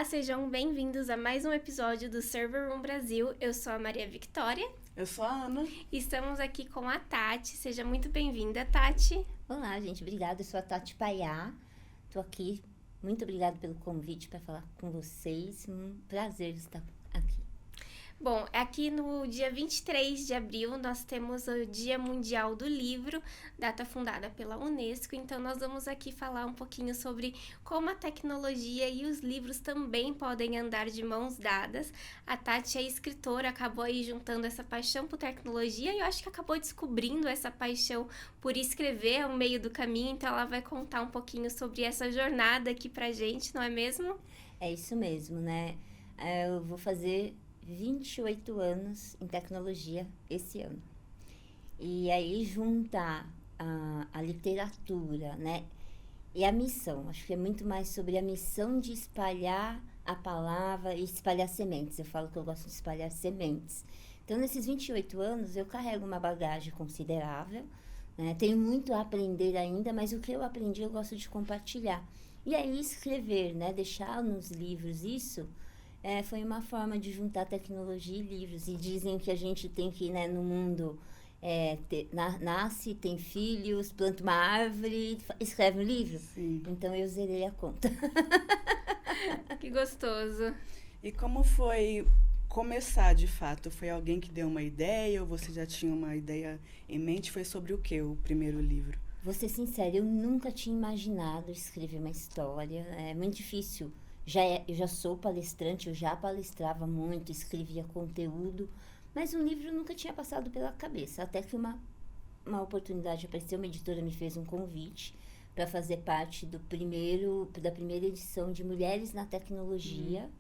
Olá, sejam bem-vindos a mais um episódio do Server Room Brasil. Eu sou a Maria Victória. Eu sou a Ana. E estamos aqui com a Tati. Seja muito bem-vinda, Tati. Olá, gente. Obrigada. Eu sou a Tati Paiá. Tô aqui. Muito obrigada pelo convite para falar com vocês. Um prazer estar aqui. Bom, aqui no dia 23 de abril nós temos o Dia Mundial do Livro, data fundada pela Unesco, então nós vamos aqui falar um pouquinho sobre como a tecnologia e os livros também podem andar de mãos dadas. A Tati é escritora, acabou aí juntando essa paixão por tecnologia e eu acho que acabou descobrindo essa paixão por escrever ao meio do caminho, então ela vai contar um pouquinho sobre essa jornada aqui pra gente, não é mesmo? É isso mesmo, né? Eu vou fazer 28 anos em tecnologia esse ano. E aí juntar a literatura, né? E a missão. Acho que é muito mais sobre a missão de espalhar a palavra e espalhar sementes. Eu falo que eu gosto de espalhar sementes. Então, nesses 28 anos, eu carrego uma bagagem considerável, né? Tenho muito a aprender ainda, mas o que eu aprendi eu gosto de compartilhar. E aí escrever, né? Deixar nos livros isso... foi uma forma de juntar tecnologia e livros. E dizem que a gente tem que, né, no mundo, nasce, tem filhos, planta uma árvore, escreve um livro. Sim. Então, eu zerei a conta. Que gostoso. E como foi começar, de fato? Foi alguém que deu uma ideia ou você já tinha uma ideia em mente? Foi sobre o que o primeiro livro? Vou ser sincera, eu nunca tinha imaginado escrever uma história. É muito difícil. Eu já sou palestrante, eu já palestrava muito, escrevia conteúdo, mas um livro nunca tinha passado pela cabeça. Até que uma oportunidade apareceu, uma editora me fez um convite para fazer parte da primeira edição de Mulheres na Tecnologia,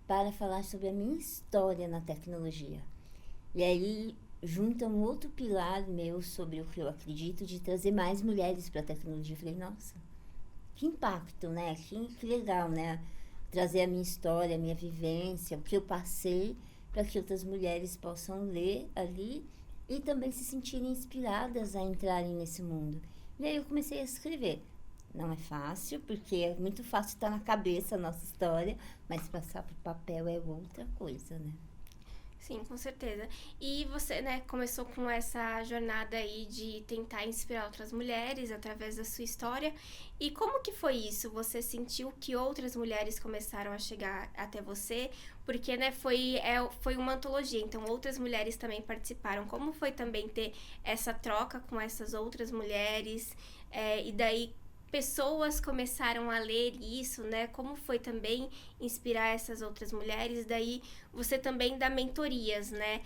para falar sobre a minha história na tecnologia. E aí junta um outro pilar meu sobre o que eu acredito, de trazer mais mulheres para a tecnologia. Eu falei, nossa, que impacto, né? Que legal, né? Trazer a minha história, a minha vivência, o que eu passei, para que outras mulheres possam ler ali e também se sentirem inspiradas a entrarem nesse mundo. E aí eu comecei a escrever. Não é fácil, porque é muito fácil estar na cabeça a nossa história, mas passar para o papel é outra coisa, né? Sim, com certeza. E você, né, começou com essa jornada aí de tentar inspirar outras mulheres através da sua história. E como que foi isso? Você sentiu que outras mulheres começaram a chegar até você? Porque, né, foi uma antologia, então outras mulheres também participaram. Como foi também ter essa troca com essas outras mulheres? E daí pessoas começaram a ler isso, né? Como foi também inspirar essas outras mulheres? Daí você também dá mentorias, né?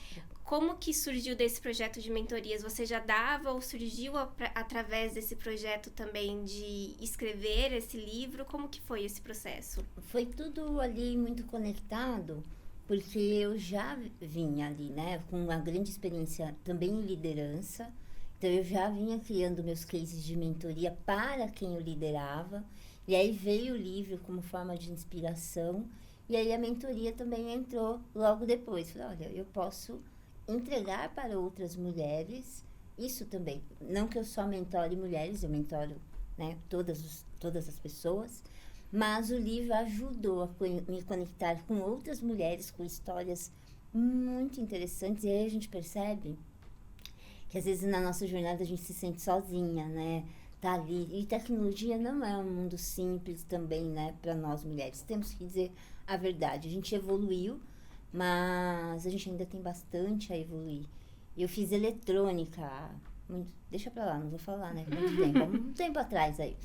Como que surgiu desse projeto de mentorias? Você já dava ou surgiu através desse projeto também de escrever esse livro? Como que foi esse processo? Foi tudo ali muito conectado, porque eu já vinha ali, né? Com uma grande experiência também em liderança. Então, eu já vinha criando meus cases de mentoria para quem eu liderava. E aí veio o livro como forma de inspiração. E aí a mentoria também entrou logo depois. Falei, olha, eu posso entregar para outras mulheres isso também. Não que eu só mentore mulheres, eu mentoro, né, todas as pessoas. Mas o livro ajudou a me conectar com outras mulheres, com histórias muito interessantes. E aí a gente percebe que às vezes na nossa jornada a gente se sente sozinha, né? Tá ali. E tecnologia não é um mundo simples também, né? Para nós mulheres. Temos que dizer a verdade. A gente evoluiu, mas a gente ainda tem bastante a evoluir. Eu fiz eletrônica, deixa pra lá, não vou falar, né? Um tempo atrás aí.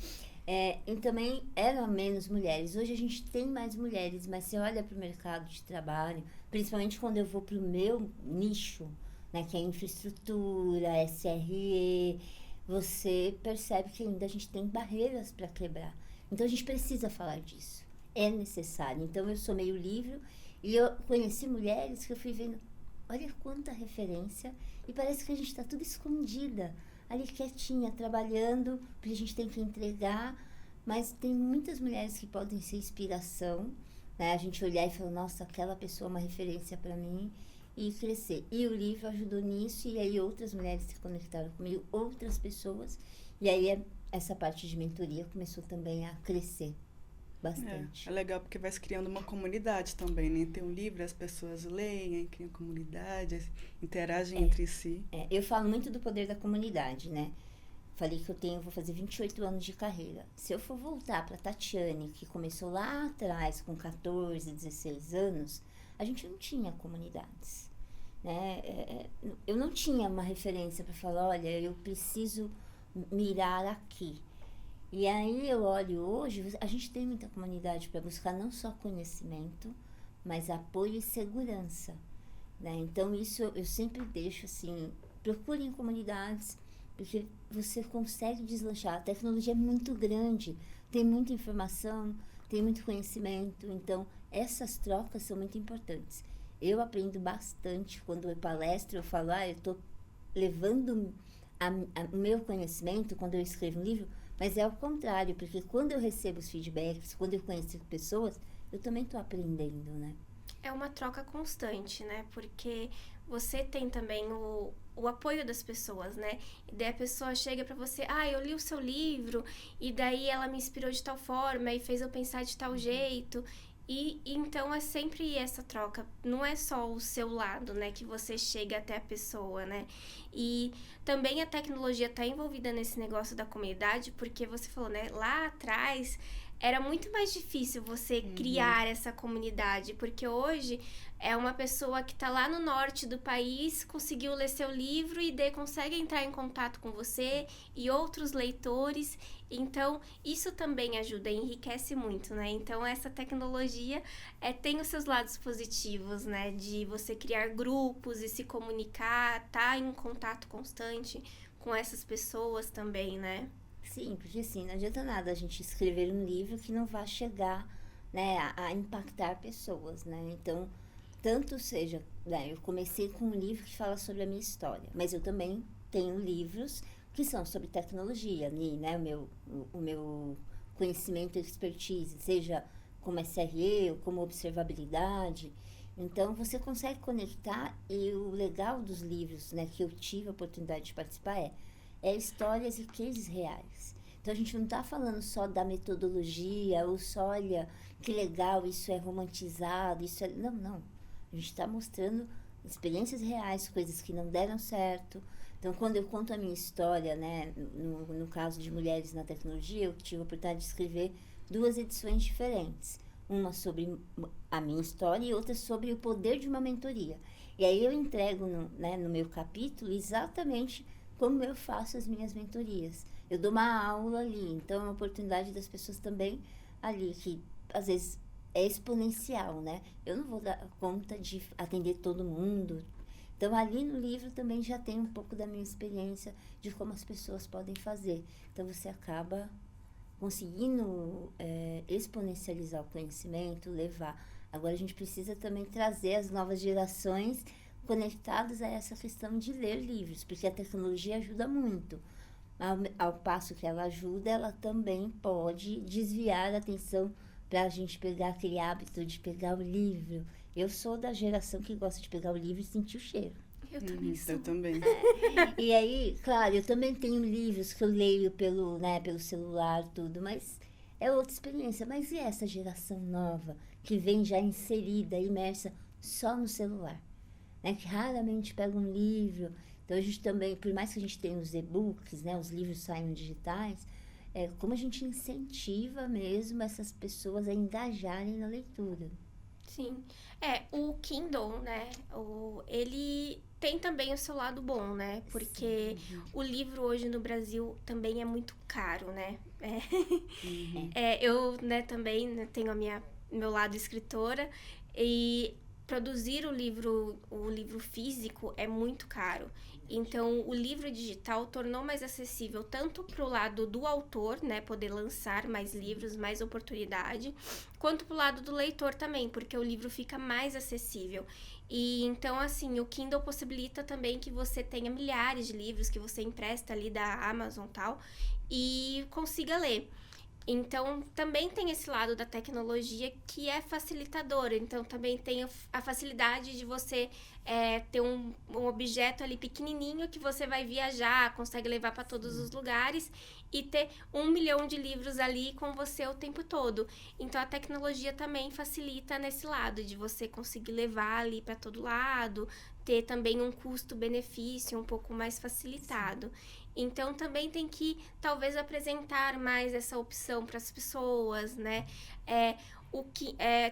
E também eram menos mulheres. Hoje a gente tem mais mulheres, mas você olha para o mercado de trabalho, principalmente quando eu vou para o meu nicho, né, que é infraestrutura, SRE, você percebe que ainda a gente tem barreiras para quebrar. Então, a gente precisa falar disso. É necessário. Então, eu sou meio livro e eu conheci mulheres que eu fui vendo, olha quanta referência, e parece que a gente está tudo escondida, ali quietinha, trabalhando, porque a gente tem que entregar, mas tem muitas mulheres que podem ser inspiração, né? A gente olhar e falar, nossa, aquela pessoa é uma referência para mim, e crescer. E o livro ajudou nisso, e aí outras mulheres se conectaram comigo, outras pessoas, e aí essa parte de mentoria começou também a crescer. bastante. É legal porque vai se criando uma comunidade também, né? Tem um livro, as pessoas leem, criam comunidade, interagem entre si. Eu falo muito do poder da comunidade, né? Falei que vou fazer 28 anos de carreira. Se eu for voltar para Tatiane, que começou lá atrás, com 14, 16 anos, a gente não tinha comunidades, né? Eu não tinha uma referência para falar, olha, eu preciso mirar aqui. E aí eu olho hoje, a gente tem muita comunidade para buscar não só conhecimento, mas apoio e segurança, né? Então isso eu sempre deixo assim, procurem comunidades, porque você consegue deslanchar. A tecnologia é muito grande, tem muita informação, tem muito conhecimento, então essas trocas são muito importantes. Eu aprendo bastante quando eu palestro, eu falo, eu estou levando o meu conhecimento quando eu escrevo um livro, mas é ao contrário, porque quando eu recebo os feedbacks, quando eu conheço pessoas, eu também estou aprendendo, né? É uma troca constante, né? Porque você tem também o apoio das pessoas, né? E daí a pessoa chega pra você, eu li o seu livro, e daí ela me inspirou de tal forma, e fez eu pensar de tal jeito. E então é sempre essa troca, não é só o seu lado, né, que você chega até a pessoa, né? E também a tecnologia está envolvida nesse negócio da comunidade, porque você falou, né, lá atrás era muito mais difícil você criar essa comunidade, porque hoje é uma pessoa que está lá no norte do país, conseguiu ler seu livro e daí consegue entrar em contato com você e outros leitores. Então, isso também ajuda, enriquece muito, né? Então, essa tecnologia tem os seus lados positivos, né? De você criar grupos e se comunicar, estar em contato constante com essas pessoas também, né? Sim, porque assim, não adianta nada a gente escrever um livro que não vá chegar, né, a impactar pessoas, né? Então, tanto seja, né, eu comecei com um livro que fala sobre a minha história, mas eu também tenho livros que são sobre tecnologia, né, o meu conhecimento e expertise, seja como SRE ou como observabilidade. Então, você consegue conectar, e o legal dos livros, né, que eu tive a oportunidade de participar é histórias e cases reais. Então, a gente não está falando só da metodologia, ou só, olha, que legal, isso é romantizado, isso é... Não. A gente está mostrando experiências reais, coisas que não deram certo. Então, quando eu conto a minha história, né, no caso de Mulheres na Tecnologia, eu tive a oportunidade de escrever 2 edições diferentes. Uma sobre a minha história e outra sobre o poder de uma mentoria. E aí eu entrego no meu capítulo exatamente como eu faço as minhas mentorias. Eu dou uma aula ali, então é uma oportunidade das pessoas também ali, que às vezes é exponencial, né? Eu não vou dar conta de atender todo mundo. Então, ali no livro também já tem um pouco da minha experiência de como as pessoas podem fazer. Então, você acaba conseguindo exponencializar o conhecimento, levar. Agora, a gente precisa também trazer as novas gerações conectadas a essa questão de ler livros, porque a tecnologia ajuda muito. Ao passo que ela ajuda, ela também pode desviar a atenção para a gente pegar aquele hábito de pegar o livro. Eu sou da geração que gosta de pegar o livro e sentir o cheiro. Eu também sou. Eu também. E aí, claro, eu também tenho livros que eu leio pelo celular, tudo, mas é outra experiência. Mas e essa geração nova, que vem já inserida, imersa só no celular? Né, que raramente pega um livro. Então, a gente também, por mais que a gente tenha os e-books, né, os livros saiam digitais, como a gente incentiva mesmo essas pessoas a engajarem na leitura. Sim. O Kindle, né, ele tem também o seu lado bom, né? Porque o livro hoje no Brasil também é muito caro, né? Eu, né, também tenho meu lado escritora, e produzir o livro físico é muito caro. Então, o livro digital tornou mais acessível tanto para o lado do autor, né, poder lançar mais livros, mais oportunidade, quanto para o lado do leitor também, porque o livro fica mais acessível. E então, assim, o Kindle possibilita também que você tenha milhares de livros que você empresta ali da Amazon e tal, e consiga ler. Então, também tem esse lado da tecnologia que é facilitador. Então, também tem a facilidade de você ter um objeto ali pequenininho que você vai viajar, consegue levar para todos os lugares e ter 1 milhão de livros ali com você o tempo todo. Então, a tecnologia também facilita nesse lado, de você conseguir levar ali para todo lado, ter também um custo-benefício um pouco mais facilitado. Então, também tem que, talvez, apresentar mais essa opção para as pessoas, né?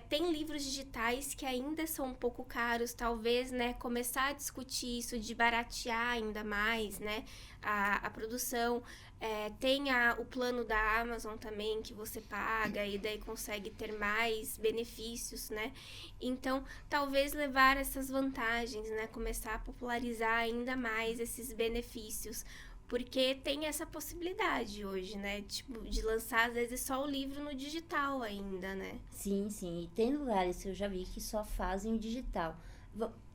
Tem livros digitais que ainda são um pouco caros, talvez, né? Começar a discutir isso, de baratear ainda mais, né? A produção. Tem o plano da Amazon também, que você paga e daí consegue ter mais benefícios, né? Então, talvez levar essas vantagens, né? Começar a popularizar ainda mais esses benefícios. Porque tem essa possibilidade hoje, né? Tipo, de lançar, às vezes, só o livro no digital ainda, né? Sim, sim. E tem lugares que eu já vi que só fazem o digital.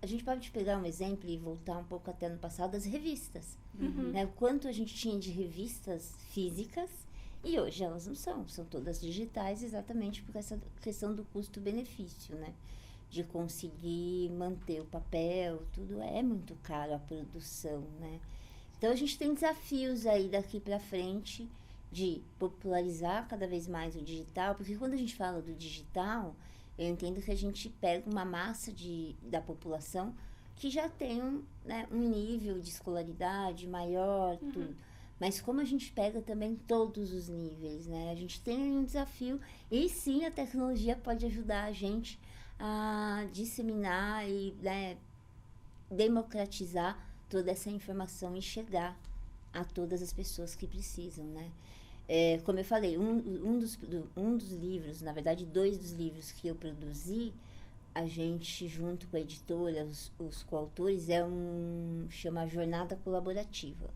A gente pode pegar um exemplo e voltar um pouco até no passado das revistas. Né? O quanto a gente tinha de revistas físicas e hoje elas não são. São todas digitais exatamente por essa questão do custo-benefício, né? De conseguir manter o papel, tudo é muito caro a produção, né? Então, a gente tem desafios aí daqui para frente de popularizar cada vez mais o digital, porque quando a gente fala do digital, eu entendo que a gente pega uma massa da população que já tem um nível de escolaridade maior, tudo. Mas como a gente pega também todos os níveis, né? A gente tem um desafio e sim, a tecnologia pode ajudar a gente a disseminar e, né, democratizar toda essa informação e chegar a todas as pessoas que precisam, né? Como eu falei, um dos livros, na verdade, 2 dos livros que eu produzi, a gente, junto com a editora, os coautores, chama Jornada Colaborativa.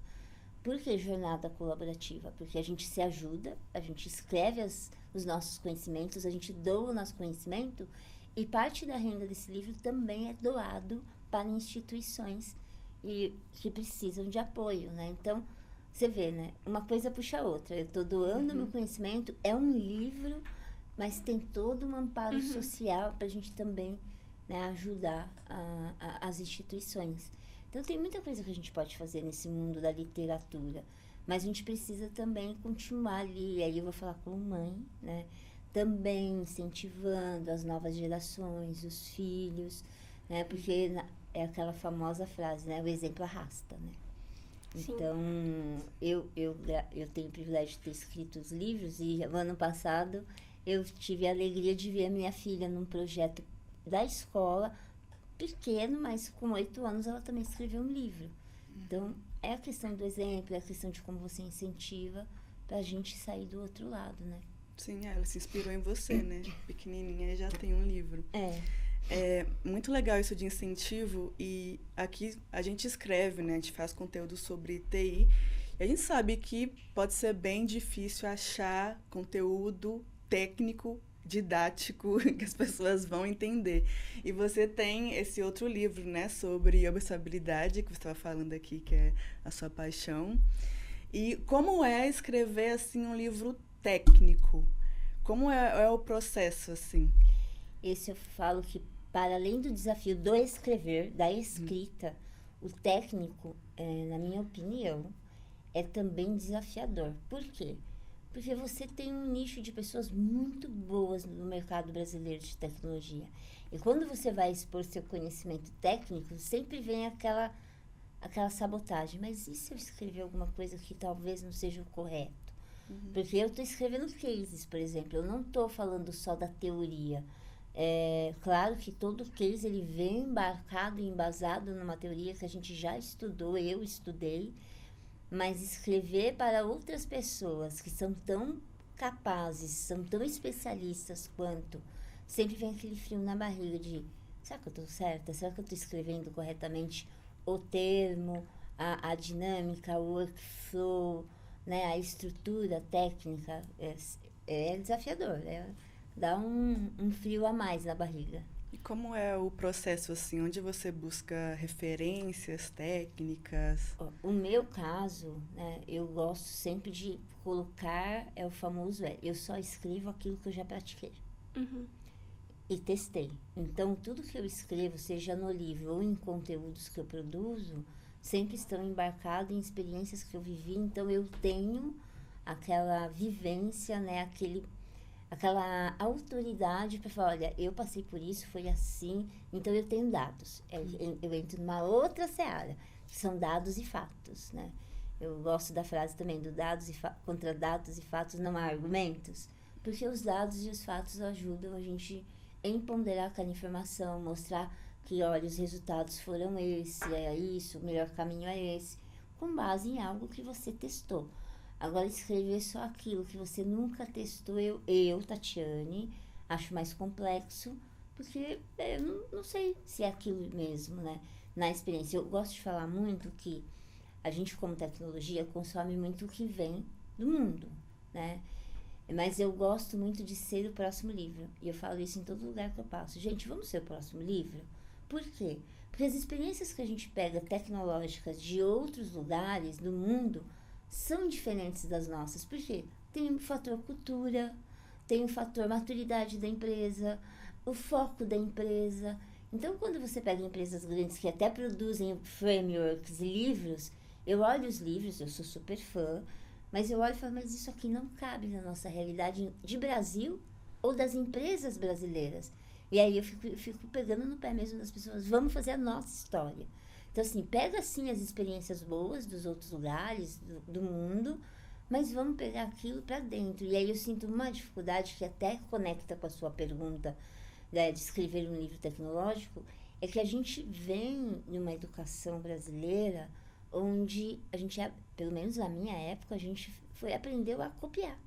Por que jornada colaborativa? Porque a gente se ajuda, a gente escreve os nossos conhecimentos, a gente doa o nosso conhecimento e parte da renda desse livro também é doado para instituições que precisam de apoio, né? Então, você vê, né? Uma coisa puxa a outra. Eu estou doando meu conhecimento, é um livro, mas tem todo um amparo social para a gente também, né, ajudar as instituições. Então, tem muita coisa que a gente pode fazer nesse mundo da literatura, mas a gente precisa também continuar ali, aí eu vou falar como mãe, né? Também incentivando as novas gerações, os filhos, né? Porque é aquela famosa frase, né? O exemplo arrasta, né? Sim. Então, eu tenho o privilégio de ter escrito os livros e no ano passado eu tive a alegria de ver a minha filha num projeto da escola, pequeno, mas com 8 anos ela também escreveu um livro. Então, é a questão do exemplo, é a questão de como você incentiva pra gente sair do outro lado, né? Sim, ela se inspirou em você, né? Pequenininha e já tem um livro. É muito legal isso de incentivo e aqui a gente escreve, né? A gente faz conteúdo sobre TI e a gente sabe que pode ser bem difícil achar conteúdo técnico, didático, que as pessoas vão entender. E você tem esse outro livro, né? Sobre observabilidade, que você estava falando aqui, que é a sua paixão. E como é escrever, assim, um livro técnico? Como é o processo, assim? Esse eu falo que, para além do desafio do escrever, da escrita, o técnico, na minha opinião, é também desafiador. Por quê? Porque você tem um nicho de pessoas muito boas no mercado brasileiro de tecnologia. E quando você vai expor seu conhecimento técnico, sempre vem aquela sabotagem. Mas e se eu escrever alguma coisa que talvez não seja o correto? Porque eu estou escrevendo cases, por exemplo. Eu não estou falando só da teoria. É claro que todo case ele vem embarcado e embasado numa teoria que a gente já estudou, eu estudei, mas escrever para outras pessoas que são tão capazes, são tão especialistas quanto, sempre vem aquele frio na barriga de, será que eu estou certa? Será que eu estou escrevendo corretamente o termo, a dinâmica, o workflow, né, a estrutura técnica? É desafiador, dá um frio a mais na barriga. E como é o processo, assim, onde você busca referências, técnicas? Ó, o meu caso, né, eu gosto sempre de colocar, é o famoso, eu só escrevo aquilo que eu já pratiquei Uhum. e testei. Então, tudo que eu escrevo, seja no livro ou em conteúdos que eu produzo, sempre estão embarcados em experiências que eu vivi. Então, eu tenho aquela vivência, né, aquela autoridade para falar, olha, eu passei por isso, foi assim, então eu tenho dados. Eu entro numa outra seara, que são dados e fatos, né? Eu gosto da frase também, do contra dados e fatos não há argumentos, porque os dados e os fatos ajudam a gente a ponderar aquela informação, mostrar que, olha, os resultados foram esse, é isso, o melhor caminho é esse, com base em algo que você testou. Agora, escrever só aquilo que você nunca testou, eu Tatiane, acho mais complexo, porque eu não sei se é aquilo mesmo, né? Na experiência. Eu gosto de falar muito que a gente, como tecnologia, consome muito o que vem do mundo, né? Mas eu gosto muito de ser o próximo livro. E eu falo isso em todo lugar que eu passo. Gente, vamos ser o próximo livro? Por quê? Porque as experiências que a gente pega tecnológicas de outros lugares do mundo são diferentes das nossas. Por quê? Tem o fator cultura, tem o fator maturidade da empresa, o foco da empresa. Então, quando você pega empresas grandes que até produzem frameworks e livros, eu olho os livros, eu sou super fã, mas eu olho e falo, mas isso aqui não cabe na nossa realidade de Brasil ou das empresas brasileiras. E aí eu fico pegando no pé mesmo das pessoas, vamos fazer a nossa história. Então, assim, pega, sim, as experiências boas dos outros lugares, do mundo, mas vamos pegar aquilo para dentro. E aí eu sinto uma dificuldade que até conecta com a sua pergunta, né, de escrever um livro tecnológico, é que a gente vem numa educação brasileira onde a gente, pelo menos na minha época, a gente aprendeu a copiar.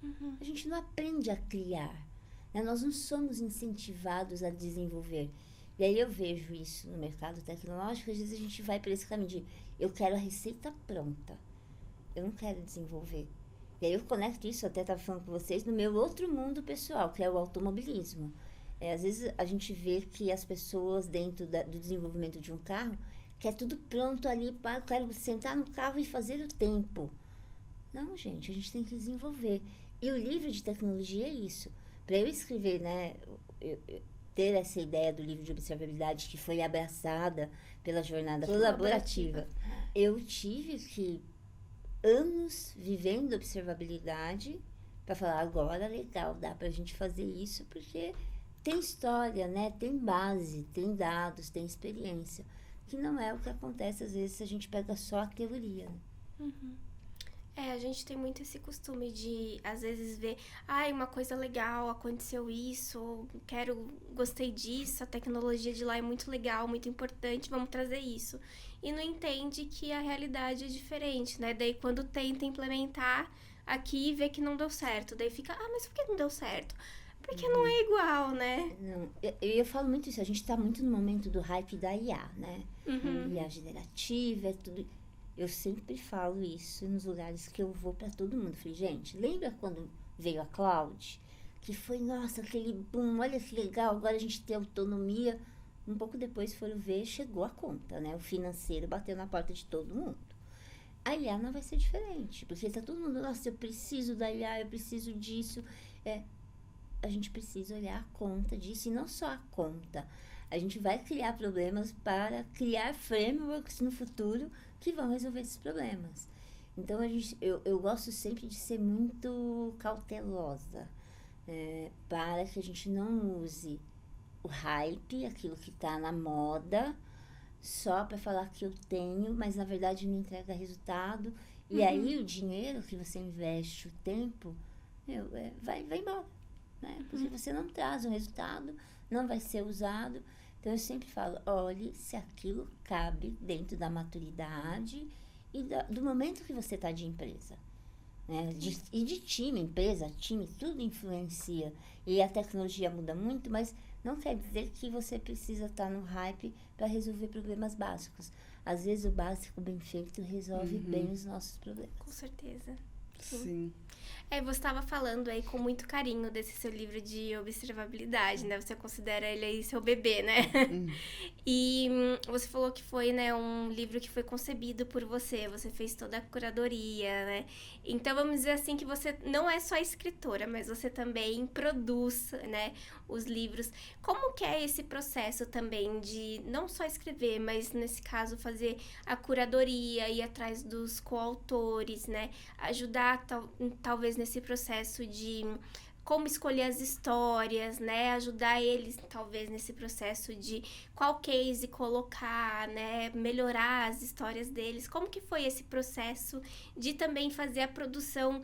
Uhum. A gente não aprende a criar, né? Nós não somos incentivados a desenvolver. E aí eu vejo isso no mercado tecnológico, às vezes a gente vai para esse caminho de eu quero a receita pronta, eu não quero desenvolver. E aí eu conecto isso, até estava falando com vocês, no meu outro mundo pessoal, que é o automobilismo. Às vezes a gente vê que as pessoas dentro do desenvolvimento de um carro quer tudo pronto ali, para quero sentar no carro e fazer o tempo. Não, gente, a gente tem que desenvolver. E o livro de tecnologia é isso. Para eu escrever, né, ter essa ideia do livro de observabilidade que foi abraçada pela jornada colaborativa, eu tive que anos vivendo observabilidade para falar, agora legal, dá para a gente fazer isso, porque tem história, né, tem base, tem dados, tem experiência, que não é o que acontece às vezes se a gente pega só a teoria. Né? Uhum. A gente tem muito esse costume de, às vezes, ver, uma coisa legal, aconteceu isso, gostei disso, a tecnologia de lá é muito legal, muito importante, vamos trazer isso. E não entende que a realidade é diferente, né? Daí, quando tenta implementar aqui, vê que não deu certo. Daí fica, mas por que não deu certo? Porque não é igual, né? Não, eu falo muito isso, a gente tá muito no momento do hype da IA, né? Uhum. IA generativa, é tudo. Eu sempre falo isso nos lugares que eu vou para todo mundo. Falei, gente, lembra quando veio a cloud? Que foi, nossa, aquele boom, olha que legal, agora a gente tem autonomia. Um pouco depois foram ver, chegou a conta, né? O financeiro bateu na porta de todo mundo. A IA não vai ser diferente, porque tá todo mundo, nossa, eu preciso da IA, eu preciso disso. A gente precisa olhar a conta disso, e não só a conta. A gente vai criar problemas para criar frameworks no futuro que vão resolver esses problemas. Então, eu gosto sempre de ser muito cautelosa, para que a gente não use o hype, aquilo que está na moda, só para falar que eu tenho, mas na verdade não entrega resultado. E aí o dinheiro que você investe, o tempo, vai embora. Né? Porque você não traz um resultado, não vai ser usado. Então eu sempre falo, olhe se aquilo cabe dentro da maturidade e do momento que você está de empresa. Né? E de time, empresa, time, tudo influencia. E a tecnologia muda muito, mas não quer dizer que você precisa estar no hype para resolver problemas básicos. Às vezes o básico bem feito resolve bem os nossos problemas. Com certeza. Sim. Você estava falando aí com muito carinho desse seu livro de observabilidade, né? Você considera ele aí seu bebê, né? E você falou que foi, né, um livro que foi concebido por você. Você fez toda a curadoria, né? Então, vamos dizer assim que você não é só escritora, mas você também produz, né, os livros. Como que é esse processo também de não só escrever, mas nesse caso fazer a curadoria, ir atrás dos coautores, né? Ajudar talvez nesse processo de como escolher as histórias, né? Ajudar eles, talvez, nesse processo de qual case colocar, né? Melhorar as histórias deles. Como que foi esse processo de também fazer a produção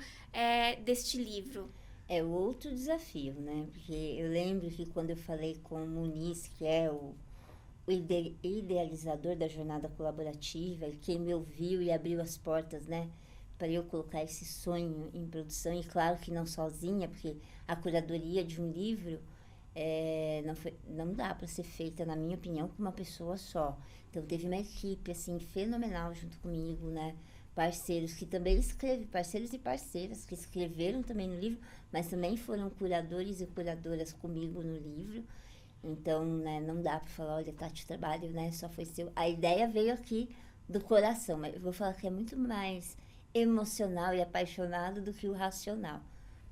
deste livro? É outro desafio, né? Porque eu lembro que quando eu falei com o Muniz, que é o idealizador da jornada colaborativa, quem me ouviu e abriu as portas, né? Para eu colocar esse sonho em produção, e claro que não sozinha, porque a curadoria de um livro não dá para ser feita, na minha opinião, com uma pessoa só. Então, teve uma equipe, assim, fenomenal junto comigo, né? Parceiros que também escrevem, parceiros e parceiras que escreveram também no livro, mas também foram curadores e curadoras comigo no livro. Então, né, não dá para falar, olha, Tati, o trabalho, né, só foi seu. A ideia veio aqui do coração, mas eu vou falar que é muito mais emocional e apaixonado do que o racional.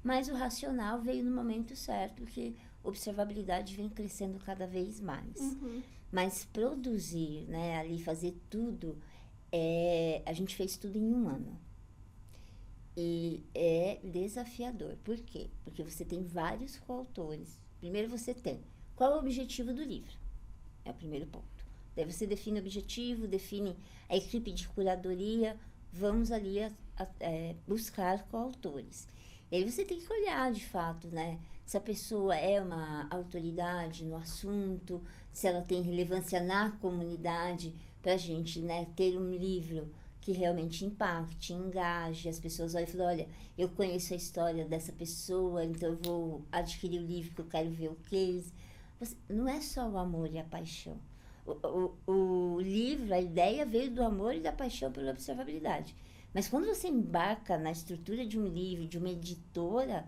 Mas o racional veio no momento certo, porque observabilidade vem crescendo cada vez mais. Mas produzir, né, ali fazer tudo, a gente fez tudo em 1 ano. E é desafiador. Por quê? Porque você tem vários coautores. Primeiro você tem qual é o objetivo do livro. É o primeiro ponto. Daí você define o objetivo, define a equipe de curadoria, vamos ali buscar coautores. E aí você tem que olhar, de fato, né? Se a pessoa é uma autoridade no assunto, se ela tem relevância na comunidade, para a gente, né, ter um livro que realmente impacte, engaje, as pessoas olham e falam, olha, eu conheço a história dessa pessoa, então eu vou adquirir o livro porque eu quero ver o case. Não é só o amor e a paixão. O livro, a ideia veio do amor e da paixão pela observabilidade. Mas quando você embarca na estrutura de um livro, de uma editora,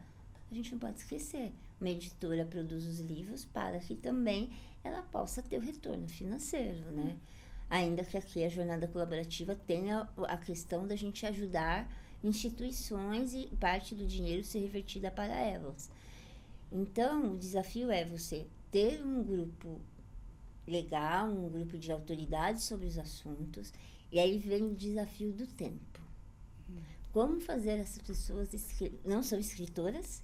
a gente não pode esquecer. Uma editora produz os livros para que também ela possa ter o retorno financeiro, né? Ainda que aqui a jornada colaborativa tenha a questão da gente ajudar instituições e parte do dinheiro ser revertida para elas. Então, o desafio é você ter um grupo legal, um grupo de autoridades sobre os assuntos, e aí vem o desafio do tempo. Como fazer essas pessoas não são escritoras,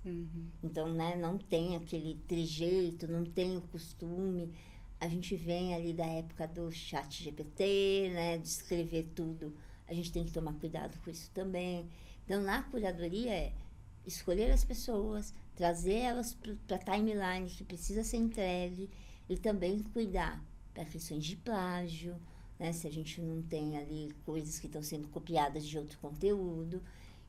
então, né, não tem aquele trejeito, não tem o costume. A gente vem ali da época do chat GPT, né, de escrever tudo. A gente tem que tomar cuidado com isso também. Então, na curadoria é escolher as pessoas, trazer elas para a timeline que precisa ser entregue e também cuidar para questões de plágio, né, se a gente não tem ali coisas que estão sendo copiadas de outro conteúdo,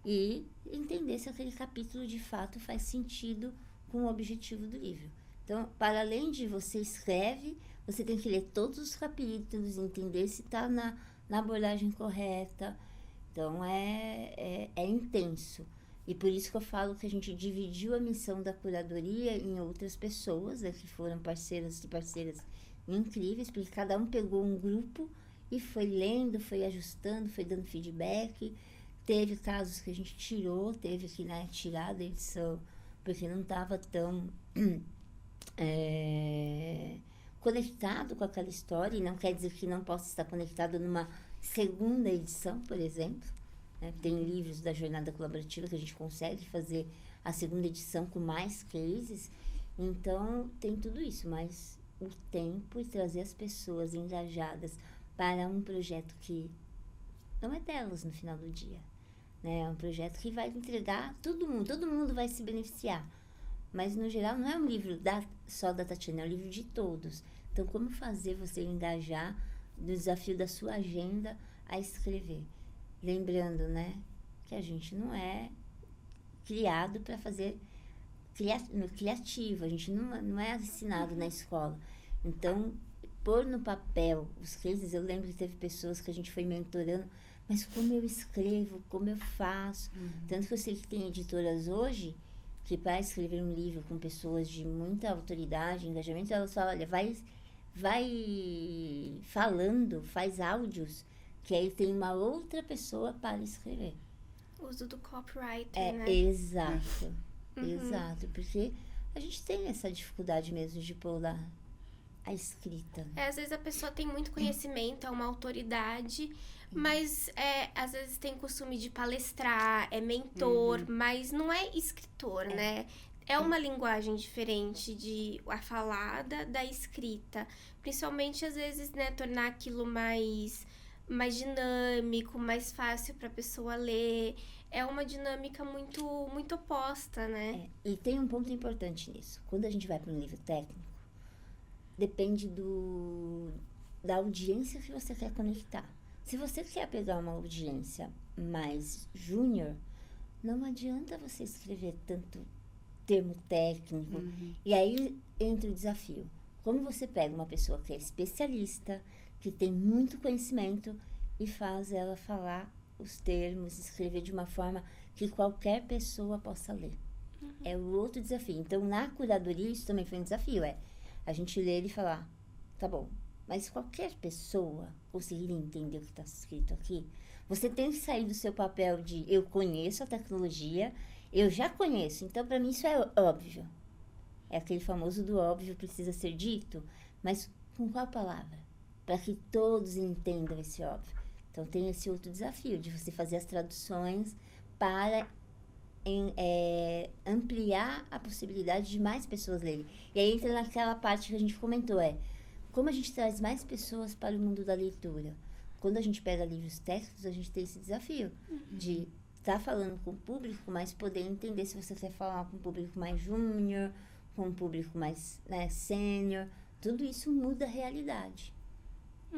e entender se aquele capítulo de fato faz sentido com o objetivo do livro. Então, para além de você escreve, você tem que ler todos os capítulos, entender se está na abordagem correta. Então, é intenso. E por isso que eu falo que a gente dividiu a missão da curadoria em outras pessoas, né, que foram parceiras e parceiras incríveis, porque cada um pegou um grupo e foi lendo, foi ajustando, foi dando feedback. Teve casos que a gente tirou, teve que, né, tirar da edição, porque não estava tão conectado com aquela história, e não quer dizer que não possa estar conectado numa segunda edição, por exemplo. Tem livros da jornada colaborativa que a gente consegue fazer a segunda edição com mais cases. Então, tem tudo isso, mas o tempo e trazer as pessoas engajadas para um projeto que não é delas no final do dia, né? É um projeto que vai entregar todo mundo vai se beneficiar. Mas, no geral, não é um livro só da Tatiana, é um livro de todos. Então, como fazer você engajar no desafio da sua agenda a escrever? Lembrando, né, que a gente não é criado para fazer criativo, a gente não é ensinado na escola. Então, pôr no papel os cases, eu lembro que teve pessoas que a gente foi mentorando, mas como eu escrevo, como eu faço. Tanto que eu sei que tem editoras hoje que para escrever um livro com pessoas de muita autoridade, engajamento, elas falam, olha, vai falando, faz áudios, que aí tem uma outra pessoa para escrever. Uso do copywriter, né? Exato, exato, porque a gente tem essa dificuldade mesmo de pôr lá a escrita. Às vezes a pessoa tem muito conhecimento, é uma autoridade, mas às vezes tem costume de palestrar, é mentor, mas não é escritor, né? É uma linguagem diferente a falada da escrita. Principalmente, às vezes, né, tornar aquilo mais dinâmico, mais fácil para a pessoa ler. É uma dinâmica muito, muito oposta, né? E tem um ponto importante nisso. Quando a gente vai para um livro técnico, depende da audiência que você quer conectar. Se você quer pegar uma audiência mais júnior, não adianta você escrever tanto termo técnico. E aí entra o desafio. Como você pega uma pessoa que é especialista, que tem muito conhecimento e faz ela falar os termos, escrever de uma forma que qualquer pessoa possa ler. É o outro desafio. Então, na curadoria, isso também foi um desafio. A gente ler e falar, tá bom, mas qualquer pessoa conseguiria entender o que está escrito aqui? Você tem que sair do seu papel de eu conheço a tecnologia, eu já conheço, então para mim isso é óbvio. É aquele famoso do óbvio precisa ser dito, mas com qual palavra? Para que todos entendam esse óbvio. Então tem esse outro desafio de você fazer as traduções para ampliar a possibilidade de mais pessoas lerem. E aí entra naquela parte que a gente comentou, como a gente traz mais pessoas para o mundo da leitura. Quando a gente pega livros técnicos, a gente tem esse desafio de estar falando com o público, mas poder entender se você quer falar com um público mais júnior, com um público mais sênior. Tudo isso muda a realidade.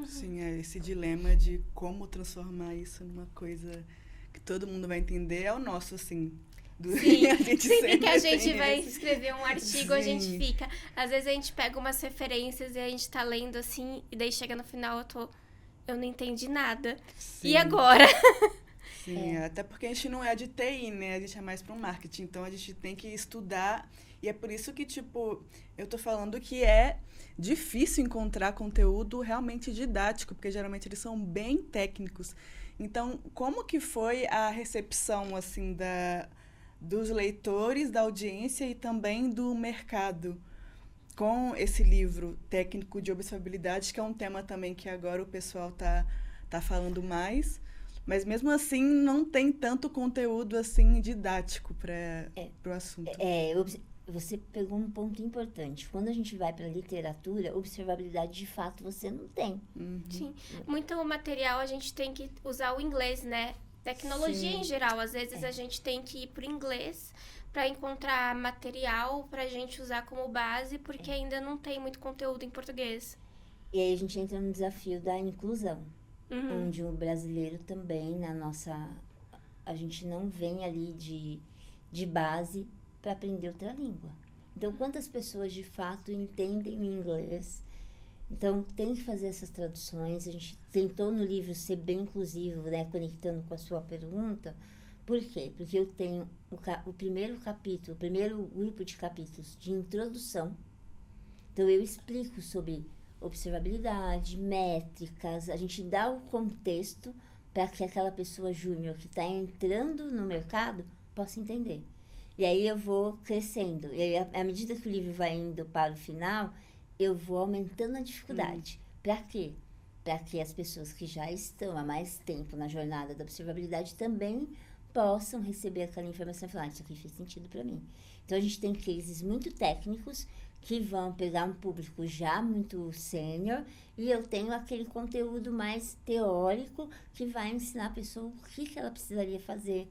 Sim, esse dilema de como transformar isso numa coisa que todo mundo vai entender é o nosso, assim. Sim, sempre que a gente vai escrever um artigo, a gente fica... Às vezes a gente pega umas referências e a gente tá lendo assim, e daí chega no final eu não entendi nada. Sim. E agora? Sim, até porque a gente não é de TI, né? A gente é mais para o marketing, então a gente tem que estudar. E é por isso que, eu tô falando que é difícil encontrar conteúdo realmente didático, porque geralmente eles são bem técnicos. Então, como que foi a recepção, assim, dos leitores, da audiência e também do mercado com esse livro técnico de observabilidade, que é um tema também que agora o pessoal tá falando mais, mas mesmo assim não tem tanto conteúdo assim didático para o assunto. Você pegou um ponto importante. Quando a gente vai para a literatura, observabilidade de fato você não tem. Sim. Muito material a gente tem que usar o inglês, né? Tecnologia em geral, às vezes a gente tem que ir para o inglês para encontrar material para a gente usar como base, porque ainda não tem muito conteúdo em português. E aí a gente entra no desafio da inclusão, onde o brasileiro também, a gente não vem ali de base para aprender outra língua. Então, quantas pessoas de fato entendem o inglês? Então, tem que fazer essas traduções. A gente tentou no livro ser bem inclusivo, né, conectando com a sua pergunta. Por quê? Porque eu tenho o primeiro capítulo, o primeiro grupo de capítulos de introdução. Então, eu explico sobre observabilidade, métricas, a gente dá o contexto para que aquela pessoa júnior que está entrando no mercado possa entender. E aí eu vou crescendo. E aí, à medida que o livro vai indo para o final, eu vou aumentando a dificuldade. Para quê? Para que as pessoas que já estão há mais tempo na jornada da observabilidade também possam receber aquela informação e falar, isso aqui fez sentido para mim. Então, a gente tem cases muito técnicos que vão pegar um público já muito sênior e eu tenho aquele conteúdo mais teórico que vai ensinar a pessoa o que ela precisaria fazer,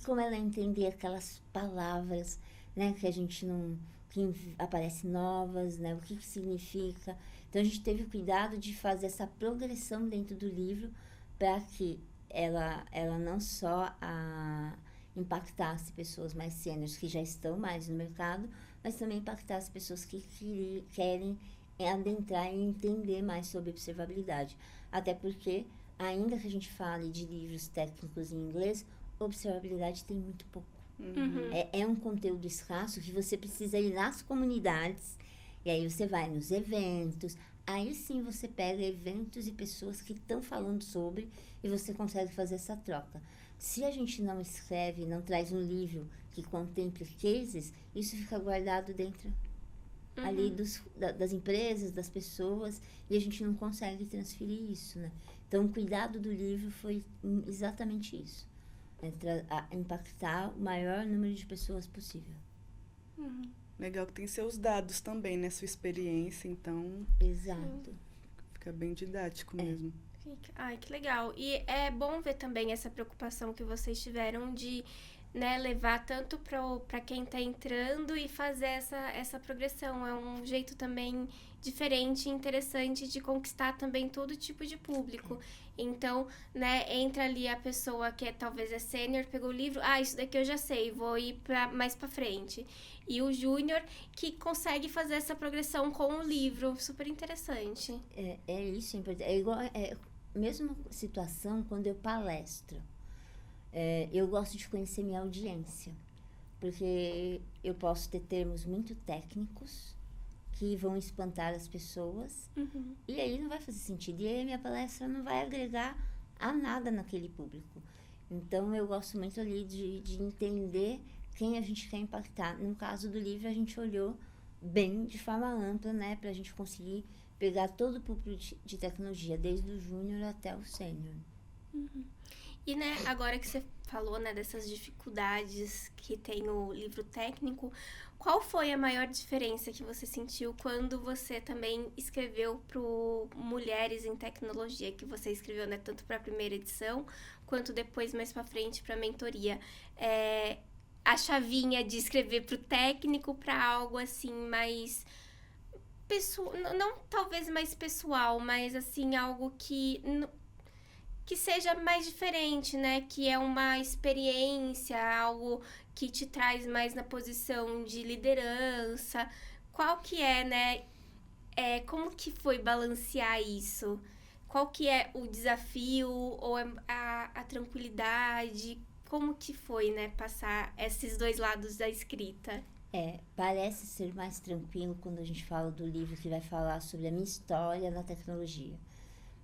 como ela entender aquelas palavras, né, que a gente não... que aparecem novas, né, o que significa. Então, a gente teve o cuidado de fazer essa progressão dentro do livro para que ela não só impactasse pessoas mais sêniores que já estão mais no mercado, mas também impactasse pessoas que querem adentrar e entender mais sobre observabilidade. Até porque, ainda que a gente fale de livros técnicos em inglês, observabilidade tem muito pouco. Uhum. É um conteúdo escasso que você precisa ir nas comunidades, e aí você vai nos eventos, aí sim você pega eventos e pessoas que estão falando sobre, e você consegue fazer essa troca. Se a gente não escreve, não traz um livro que contemple cases, isso fica guardado dentro ali das empresas, das pessoas, e a gente não consegue transferir isso, né? Então, o cuidado do livro foi exatamente isso. Impactar o maior número de pessoas possível. Legal que tem seus dados também, né? Sua experiência, então... Exato. Fica bem didático mesmo. Ai, que legal. E é bom ver também essa preocupação que vocês tiveram de, né, levar tanto para quem está entrando e fazer essa progressão. É um jeito também diferente e interessante de conquistar também todo tipo de público. Então, né, entra ali a pessoa que talvez é sênior, pegou o livro, isso daqui eu já sei, vou ir mais para frente. E o júnior que consegue fazer essa progressão com o livro, super interessante. É isso, é importante. É igual, mesma situação quando eu palestro. Eu gosto de conhecer minha audiência, porque eu posso ter termos muito técnicos que vão espantar as pessoas, e aí não vai fazer sentido, e aí a minha palestra não vai agregar a nada naquele público. Então, eu gosto muito ali de entender quem a gente quer impactar. No caso do livro, a gente olhou bem, de forma ampla, né, para a gente conseguir pegar todo o público de tecnologia, desde o júnior até o sênior. E, né, agora que você falou, né, dessas dificuldades que tem o livro técnico, qual foi a maior diferença que você sentiu quando você também escreveu para Mulheres em Tecnologia, que você escreveu, né, tanto para a primeira edição, quanto depois, mais para frente, para a mentoria? A chavinha de escrever para o técnico, para algo, assim, mais... não talvez mais pessoal, mas, assim, algo que seja mais diferente, né? Que é uma experiência, algo que te traz mais na posição de liderança. Qual que é, né? Como que foi balancear isso? Qual que é o desafio ou a tranquilidade? Como que foi, né? Passar esses dois lados da escrita? Parece ser mais tranquilo quando a gente fala do livro que vai falar sobre a minha história na tecnologia.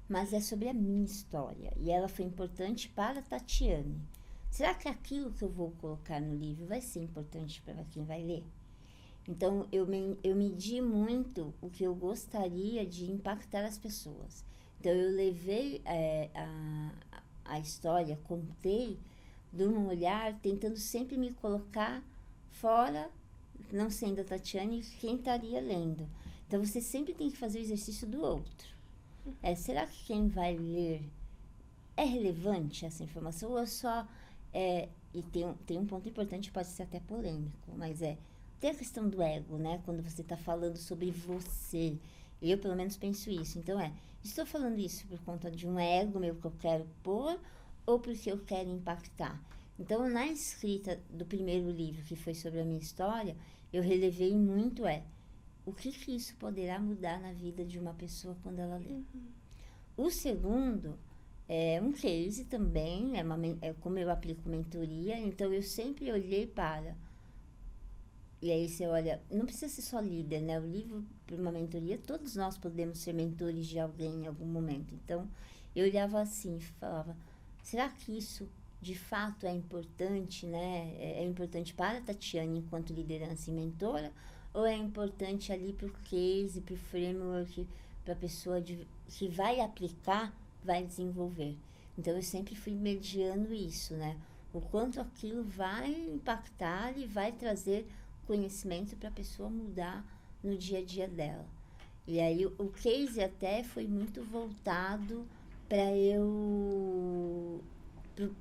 Mas é sobre a minha história, e ela foi importante para a Tatiane. Será que aquilo que eu vou colocar no livro vai ser importante para quem vai ler? Então, eu medi muito o que eu gostaria de impactar as pessoas. Então, eu levei a história, contei de um olhar, tentando sempre me colocar fora, não sendo a Tatiane, quem estaria lendo. Então, você sempre tem que fazer o exercício do outro. Será que quem vai ler é relevante essa informação ou é só... e tem um ponto importante, pode ser até polêmico, mas tem a questão do ego, né? Quando você está falando sobre você. Eu, pelo menos, penso isso. Então, estou falando isso por conta de um ego meu que eu quero pôr ou porque eu quero impactar? Então, na escrita do primeiro livro, que foi sobre a minha história, eu relevei muito o que isso poderá mudar na vida de uma pessoa quando ela lê. O segundo é um case também, como eu aplico mentoria, então eu sempre olhei para... E aí você olha, não precisa ser só líder, né? O livro para uma mentoria, todos nós podemos ser mentores de alguém em algum momento. Então, eu olhava assim e falava, será que isso de fato é importante, né? É importante para a Tatiane enquanto liderança e mentora, ou é importante ali para o case, para o framework, para a pessoa que vai aplicar, vai desenvolver? Então, eu sempre fui mediando isso, né? O quanto aquilo vai impactar e vai trazer conhecimento para a pessoa mudar no dia a dia dela. E aí, o case até foi muito voltado para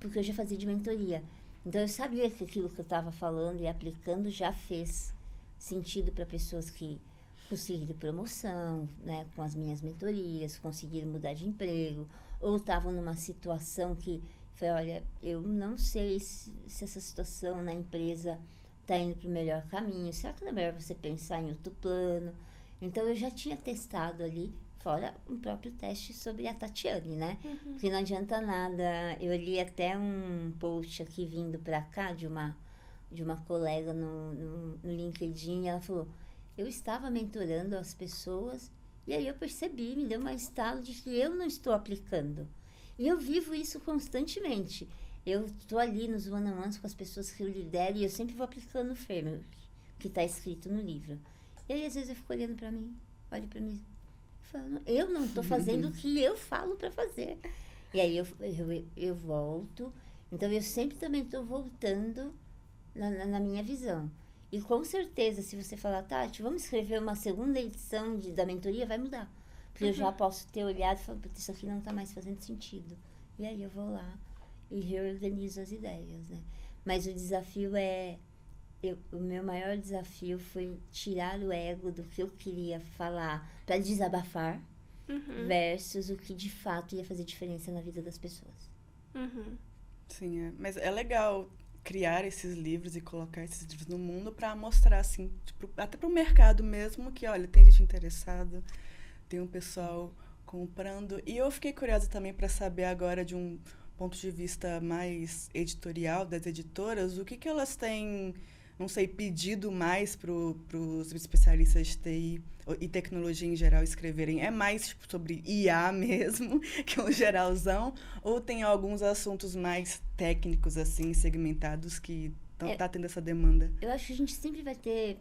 porque eu já fazia de mentoria. Então, eu sabia que aquilo que eu estava falando e aplicando já fez sentido para pessoas que conseguiram promoção, né, com as minhas mentorias, conseguiram mudar de emprego, ou estavam numa situação que foi, olha, eu não sei se essa situação na empresa está indo para o melhor caminho, será que não é melhor você pensar em outro plano? Então, eu já tinha testado ali, fora o próprio teste sobre a Tatiane, né? Porque não adianta nada. Eu li até um post aqui vindo pra cá de uma colega no LinkedIn. Ela falou, eu estava mentorando as pessoas e aí eu percebi, me deu um estalo de que eu não estou aplicando. E eu vivo isso constantemente. Eu estou ali nos one-on-ones com as pessoas que eu lidero e eu sempre vou aplicando o framework que está escrito no livro. E aí, às vezes, eu fico olhando para mim, olho para mim, falando, eu não estou fazendo o que eu falo para fazer. E aí, eu volto. Então, eu sempre também estou voltando na minha visão. E, com certeza, se você falar, Tati, vamos escrever uma segunda edição da mentoria, vai mudar. Porque eu já posso ter olhado e falar, isso aqui não está mais fazendo sentido. E aí, eu vou lá e reorganizo as ideias, né? Mas o desafio o meu maior desafio foi tirar o ego do que eu queria falar para desabafar versus o que de fato ia fazer diferença na vida das pessoas. Sim, mas é legal criar esses livros e colocar esses livros no mundo para mostrar, assim, tipo, até para o mercado mesmo, que, olha, tem gente interessada, tem um pessoal comprando. E eu fiquei curiosa também para saber agora, de um ponto de vista mais editorial das editoras, o que elas têm, não sei, pedido mais para os especialistas de TI e tecnologia em geral escreverem? É mais tipo, sobre IA mesmo, que é um geralzão, ou tem alguns assuntos mais técnicos, assim, segmentados, que tá tendo essa demanda? Eu acho que a gente sempre vai ter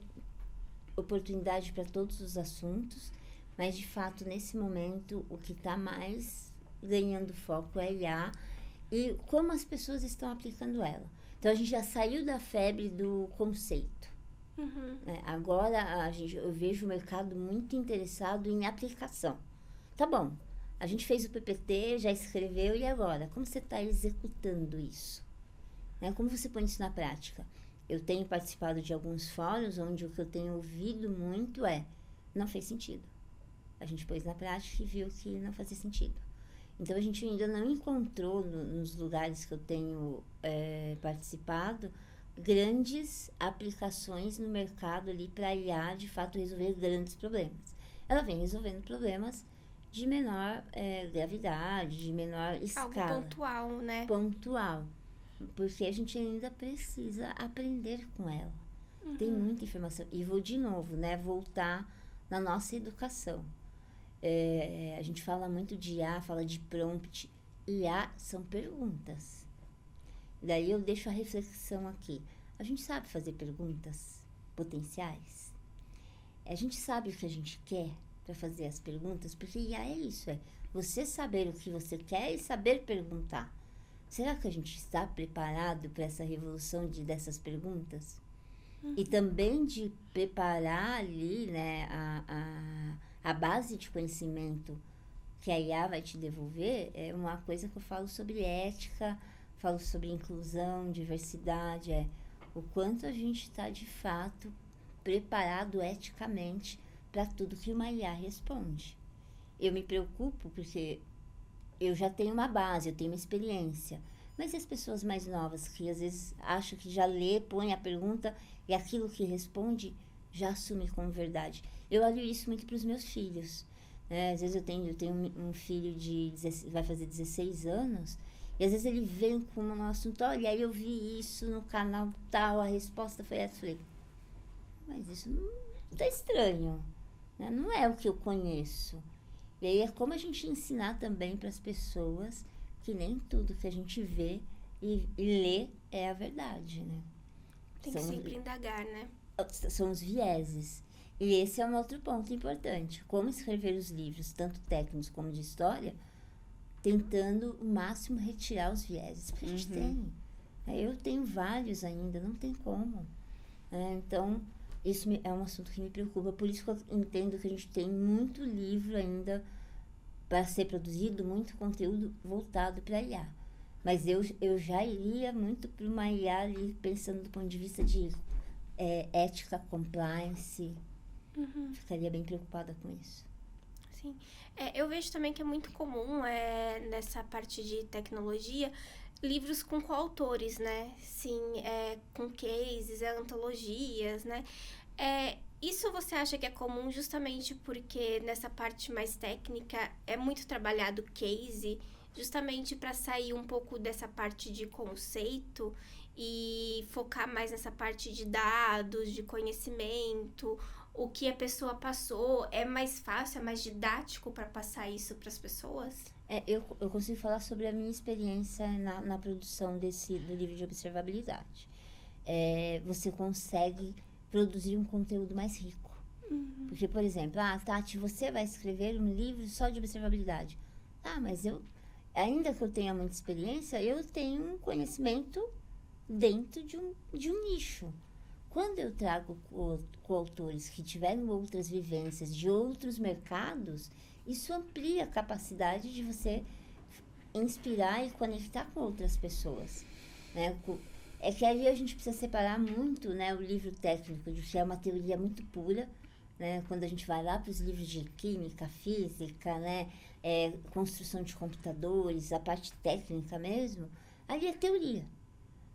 oportunidade para todos os assuntos, mas, de fato, nesse momento, o que está mais ganhando foco é a IA e como as pessoas estão aplicando ela. Então, a gente já saiu da febre do conceito. Agora, eu vejo o mercado muito interessado em aplicação. Tá bom, a gente fez o PPT, já escreveu, e agora? Como você está executando isso? Como você põe isso na prática? Eu tenho participado de alguns fóruns onde o que eu tenho ouvido muito não fez sentido. A gente pôs na prática e viu que não fazia sentido. Então, a gente ainda não encontrou nos lugares que eu tenho participado grandes aplicações no mercado ali para IA, de fato, resolver grandes problemas. Ela vem resolvendo problemas de menor gravidade, de menor escala. Algo pontual, né? Pontual. Porque a gente ainda precisa aprender com ela. Tem muita informação. E vou de novo, voltar na nossa educação. A gente fala muito de IA, fala de prompt. IA são perguntas. Daí eu deixo a reflexão aqui. A gente sabe fazer perguntas potenciais? A gente sabe o que a gente quer para fazer as perguntas? Porque IA é isso, você saber o que você quer e saber perguntar. Será que a gente está preparado para essa revolução dessas perguntas? E também de preparar ali, a base de conhecimento que a IA vai te devolver. É uma coisa que eu falo sobre ética, falo sobre inclusão, diversidade, o quanto a gente está, de fato, preparado eticamente para tudo que uma IA responde. Eu me preocupo porque eu já tenho uma base, eu tenho uma experiência. Mas e as pessoas mais novas que às vezes acham que já lê, põe a pergunta e aquilo que responde já assume como verdade? Eu olho isso muito para os meus filhos. Às vezes eu tenho um filho vai fazer 16 anos, e às vezes ele vem com um assunto, olha, eu vi isso no canal tal, a resposta foi essa. Eu falei, mas isso não tá estranho, não é o que eu conheço. E aí é como a gente ensinar também para as pessoas que nem tudo que a gente vê e lê é a verdade, né? Tem que sempre indagar, né? São os vieses. E esse é um outro ponto importante. Como escrever os livros, tanto técnicos como de história, tentando o máximo retirar os vieses. Porque a gente tem. Eu tenho vários ainda, não tem como. Então, isso é um assunto que me preocupa. Por isso que eu entendo que a gente tem muito livro ainda para ser produzido, muito conteúdo voltado para IA. Mas eu já iria muito para uma IA ali, pensando do ponto de vista de ética, compliance. Ficaria bem preocupada com isso. Sim. Eu vejo também que é muito comum nessa parte de tecnologia, livros com coautores, né? Sim, com cases, antologias, né? isso você acha que é comum justamente porque nessa parte mais técnica é muito trabalhado case, justamente para sair um pouco dessa parte de conceito e focar mais nessa parte de dados, de conhecimento, o que a pessoa passou, é mais fácil, é mais didático para passar isso para as pessoas? Eu consigo falar sobre a minha experiência na produção do livro de observabilidade. Você consegue produzir um conteúdo mais rico. Porque, por exemplo, Tati, você vai escrever um livro só de observabilidade. Mas ainda que eu tenha muita experiência, eu tenho um conhecimento dentro de um nicho. Quando eu trago coautores que tiveram outras vivências de outros mercados, isso amplia a capacidade de você inspirar e conectar com outras pessoas, né? É que aí a gente precisa separar muito, né, o livro técnico, que é uma teoria muito pura, né? Quando a gente vai lá para os livros de química, física, né, construção de computadores, a parte técnica mesmo, ali é teoria.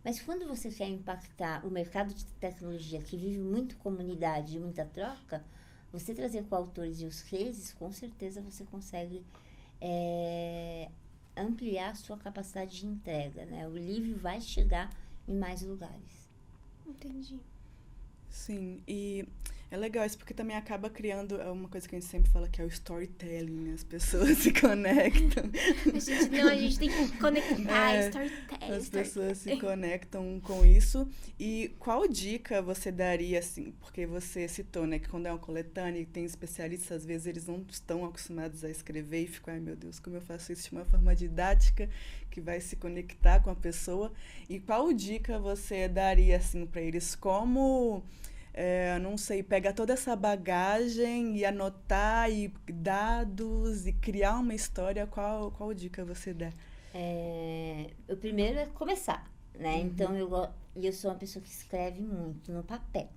Mas quando você quer impactar o mercado de tecnologia, que vive muito comunidade e muita troca, você trazer coautores e os cases, com certeza você consegue ampliar a sua capacidade de entrega, né? O livro vai chegar em mais lugares. Entendi. Sim, e é legal isso porque também acaba criando uma coisa que a gente sempre fala que é o storytelling, né? As pessoas se conectam. A gente tem que conectar, storytelling. As pessoas se conectam com isso. E qual dica você daria, assim, porque você citou, né, que quando é uma coletânea e tem especialistas, às vezes eles não estão acostumados a escrever e ficam, ai meu Deus, como eu faço isso de uma forma didática que vai se conectar com a pessoa. E qual dica você daria, assim, para eles? Como... não sei, pegar toda essa bagagem e anotar e dados e criar uma história, qual dica você dá? O primeiro é começar, né? Então, eu sou uma pessoa que escreve muito no papel.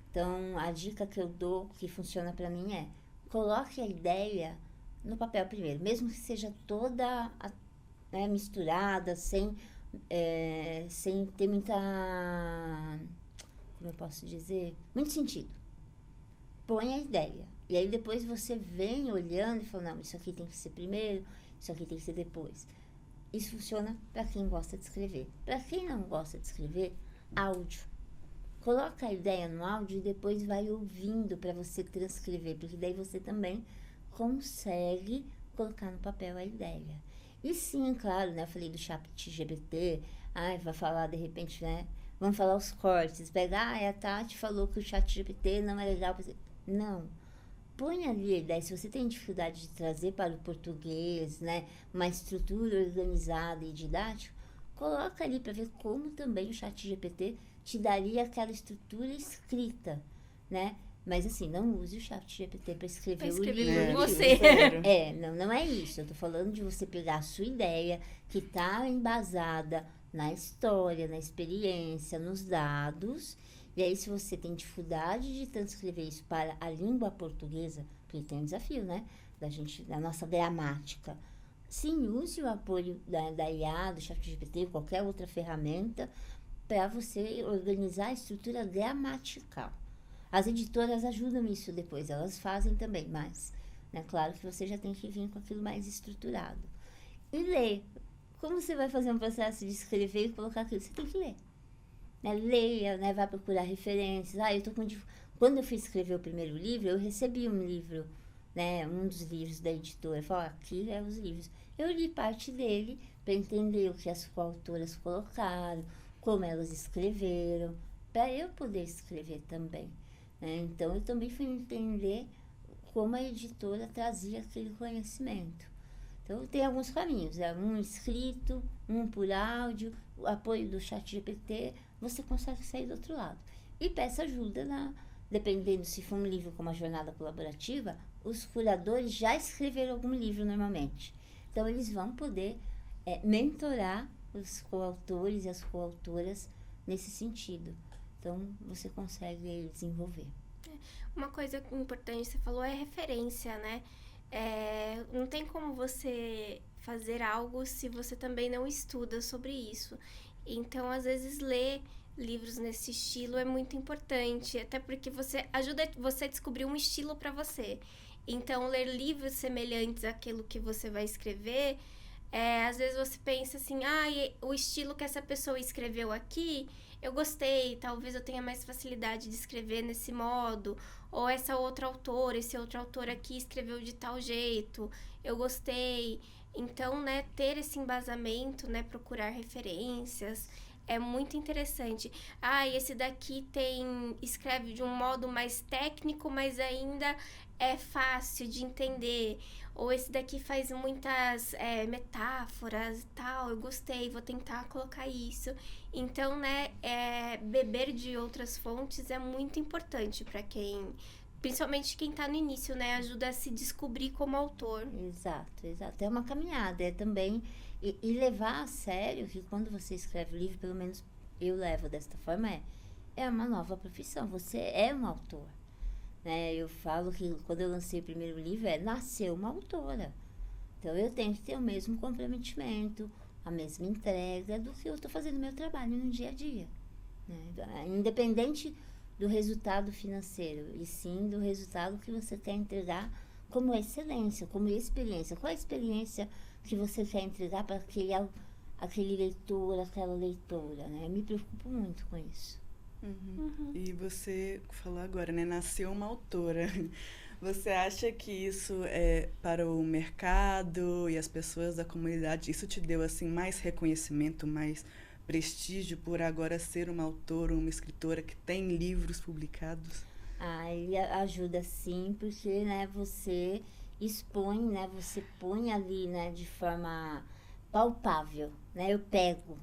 Então, a dica que eu dou, que funciona para mim coloque a ideia no papel primeiro, mesmo que seja toda misturada, sem ter muita... Como eu posso dizer? Muito sentido. Põe a ideia. E aí depois você vem olhando e fala, não, isso aqui tem que ser primeiro, isso aqui tem que ser depois. Isso funciona para quem gosta de escrever. Para quem não gosta de escrever, áudio. Coloca a ideia no áudio e depois vai ouvindo para você transcrever, porque daí você também consegue colocar no papel a ideia. E sim, claro, né? Eu falei do ChatGPT, vai falar de repente, né? Vamos falar os cortes. A Tati falou que o ChatGPT não é legal. Não. Põe ali a ideia. Se você tem dificuldade de trazer para o português, né, uma estrutura organizada e didática, coloca ali para ver como também o ChatGPT te daria aquela estrutura escrita, né? Mas assim, não use o ChatGPT para escrever o livro. Você. Não é isso. Eu tô falando de você pegar a sua ideia, que está embasada na história, na experiência, nos dados. E aí, se você tem dificuldade de transcrever isso para a língua portuguesa, porque tem um desafio, né? Da nossa gramática. Sim, use o apoio da IA, do ChatGPT, qualquer outra ferramenta, para você organizar a estrutura gramatical. As editoras ajudam nisso depois, elas fazem também, mas, né, claro que você já tem que vir com aquilo mais estruturado. E ler. Como você vai fazer um processo de escrever e colocar aquilo? Você tem que ler. Né? Leia, né? Vai procurar referências. Quando eu fui escrever o primeiro livro, eu recebi um livro, né? Um dos livros da editora. Falei, aqui é os livros. Eu li parte dele para entender o que as coautoras colocaram, como elas escreveram, para eu poder escrever também. Né? Então, eu também fui entender como a editora trazia aquele conhecimento. Então, tem alguns caminhos, um escrito, um por áudio, o apoio do ChatGPT, você consegue sair do outro lado. E peça ajuda, dependendo se for um livro como a Jornada Colaborativa, os curadores já escreveram algum livro normalmente. Então, eles vão poder mentorar os coautores e as coautoras nesse sentido. Então, você consegue desenvolver. Uma coisa importante que você falou é referência, né? Não tem como você fazer algo se você também não estuda sobre isso. Então, às vezes, ler livros nesse estilo é muito importante, até porque você ajuda você a descobrir um estilo para você. Então, ler livros semelhantes àquilo que você vai escrever, às vezes você pensa assim, o estilo que essa pessoa escreveu aqui, eu gostei, talvez eu tenha mais facilidade de escrever nesse modo, ou essa outra autora, esse outro autor aqui escreveu de tal jeito, eu gostei. Então, né, ter esse embasamento, né, procurar referências, é muito interessante. Esse daqui escreve de um modo mais técnico, mas ainda é fácil de entender. Ou esse daqui faz muitas metáforas e tal, eu gostei, vou tentar colocar isso. Então, né, beber de outras fontes é muito importante para principalmente quem tá no início, né, ajuda a se descobrir como autor. Exato. É uma caminhada, também, e levar a sério que quando você escreve livro, pelo menos eu levo desta forma, é uma nova profissão, você é um autor. Né? Eu falo que quando eu lancei o primeiro livro, nasceu uma autora. Então, eu tenho que ter o mesmo comprometimento, a mesma entrega do que eu estou fazendo no meu trabalho no dia a dia. Né? Independente do resultado financeiro, e sim do resultado que você quer entregar como excelência, como experiência. Qual a experiência que você quer entregar para aquele leitor, aquela leitora? Né? Eu me preocupo muito com isso. E você falou agora, né? Nasceu uma autora. Você acha que isso para o mercado e as pessoas da comunidade, isso te deu assim mais reconhecimento, mais prestígio por agora ser uma autora, uma escritora que tem livros publicados? Ele ajuda sim, porque, né, você expõe, né, você põe ali, né, de forma palpável, né, eu pego,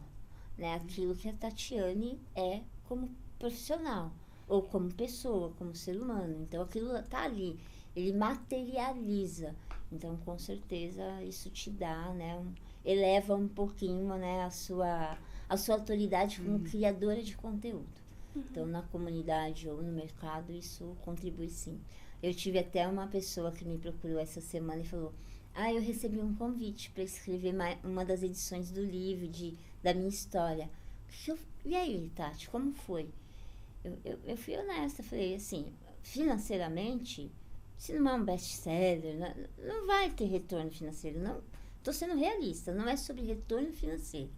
né, aquilo que a Tatiane é como profissional, ou como pessoa, como ser humano. Então, aquilo está ali, ele materializa. Então, com certeza, isso te dá, né, eleva um pouquinho, né, a sua autoridade como criadora de conteúdo. Então, na comunidade ou no mercado, isso contribui sim. Eu tive até uma pessoa que me procurou essa semana e falou, eu recebi um convite para escrever uma das edições do livro, da minha história. E aí, Tati, como foi? Eu fui honesta, falei assim, financeiramente, se não é um best-seller, não vai ter retorno financeiro, não. Estou sendo realista, não é sobre retorno financeiro,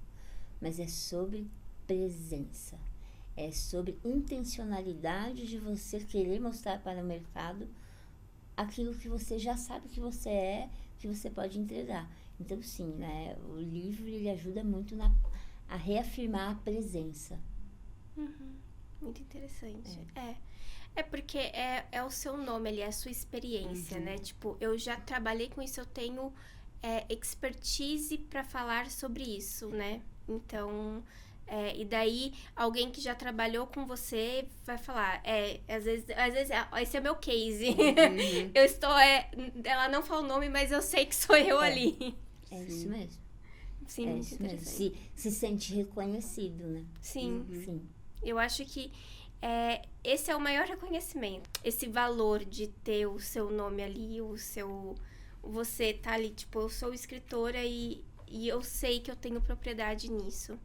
mas é sobre presença, é sobre intencionalidade de você querer mostrar para o mercado aquilo que você já sabe que você que você pode entregar. Então, sim, né, o livro ele ajuda muito a reafirmar a presença. Muito interessante. É porque é o seu nome ali, é a sua experiência, né? Tipo, eu já trabalhei com isso, eu tenho expertise para falar sobre isso, né? Então, e daí alguém que já trabalhou com você vai falar, às vezes esse é meu case. Eu estou, ela não fala o nome, mas eu sei que sou eu ali. É isso mesmo. Sim, muito interessante. Se sente reconhecido, né? Sim. Sim. Eu acho que esse é o maior reconhecimento. Esse valor de ter o seu nome ali, você tá ali, tipo, eu sou escritora e eu sei que eu tenho propriedade nisso.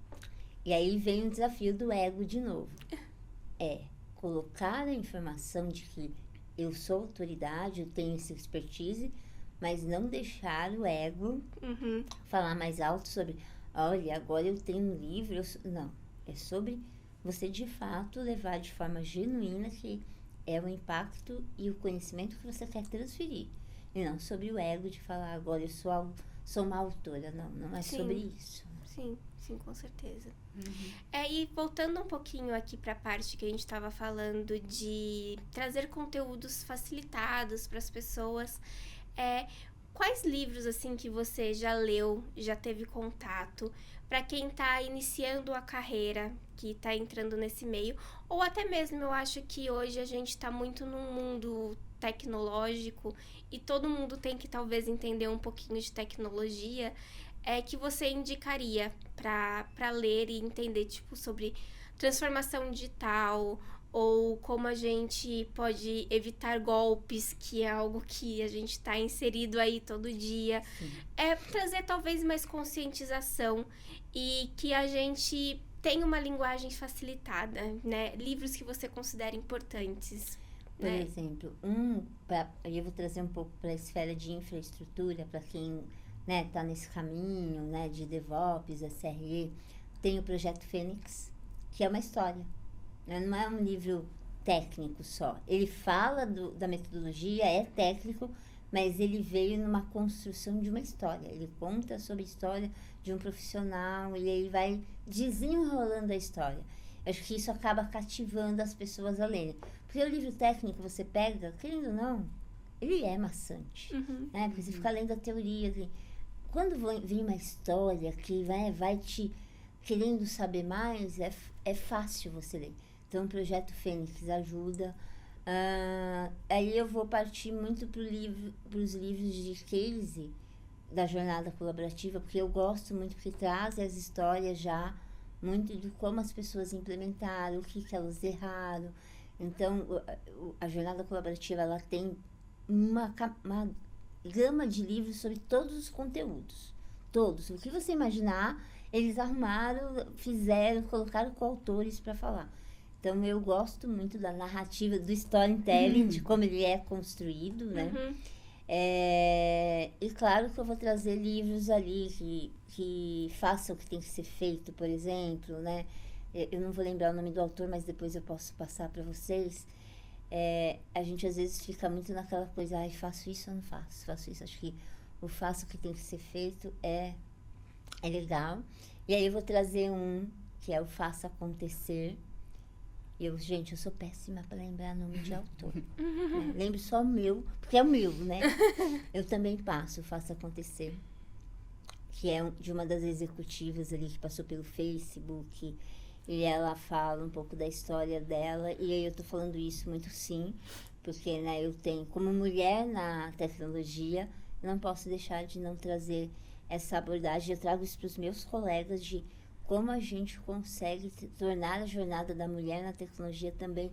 E aí vem o desafio do ego de novo. Colocar a informação de que eu sou autoridade, eu tenho essa expertise, mas não deixar o ego falar mais alto sobre, olha, agora eu tenho um livro. Não, é sobre você de fato levar de forma genuína que é o impacto e o conhecimento que você quer transferir. E não sobre o ego de falar, agora eu sou uma autora. Não é sobre isso. Sim, com certeza. E voltando um pouquinho aqui para a parte que a gente estava falando de trazer conteúdos facilitados para as pessoas, quais livros assim que você já leu, já teve contato, para quem está iniciando a carreira, que está entrando nesse meio, ou até mesmo eu acho que hoje a gente está muito num mundo tecnológico e todo mundo tem que talvez entender um pouquinho de tecnologia, que você indicaria para ler e entender, tipo, sobre transformação digital, ou como a gente pode evitar golpes, que é algo que a gente está inserido aí todo dia. Trazer talvez mais conscientização e que a gente tem uma linguagem facilitada, né? Livros que você considera importantes. Por exemplo, eu vou trazer um pouco para a esfera de infraestrutura, para quem está nesse caminho, né, de DevOps, SRE, tem o Projeto Fênix, que é uma história, né? Não é um livro técnico só. Ele fala da metodologia, é técnico, mas ele veio numa construção de uma história. Ele conta sobre a história de um profissional e ele vai desenrolando a história. Acho que isso acaba cativando as pessoas a lerem. Porque o livro técnico você pega, querendo ou não, ele é maçante. Né? Porque você fica lendo a teoria. Quando vem uma história que vai te querendo saber mais, é fácil você ler. Então, o Projeto Fênix ajuda. Aí eu vou partir muito para os livros de case da jornada colaborativa, porque eu gosto muito, porque traz as histórias já muito de como as pessoas implementaram, o que elas erraram. Então, a jornada colaborativa, ela tem uma gama de livros sobre todos os conteúdos. Todos. O que você imaginar, eles arrumaram, fizeram, colocaram coautores para falar. Então, eu gosto muito da narrativa, do storytelling, de como ele é construído, né? E claro que eu vou trazer livros ali que façam o que tem que ser feito, por exemplo, né? Eu não vou lembrar o nome do autor, mas depois eu posso passar para vocês. A gente às vezes fica muito naquela coisa, faço isso ou não faço? Faço isso. Acho que o faço o que tem que ser feito é legal. E aí eu vou trazer que é o Faça Acontecer. Gente, eu sou péssima para lembrar nome de autor. Né? Lembro só o meu, porque é o meu, né? Eu também passo, Faça Acontecer. Que é de uma das executivas ali que passou pelo Facebook. E ela fala um pouco da história dela. E aí eu tô falando isso muito sim, porque né, eu tenho, como mulher na tecnologia, eu não posso deixar de não trazer essa abordagem. Eu trago isso para os meus colegas de como a gente consegue tornar a jornada da mulher na tecnologia também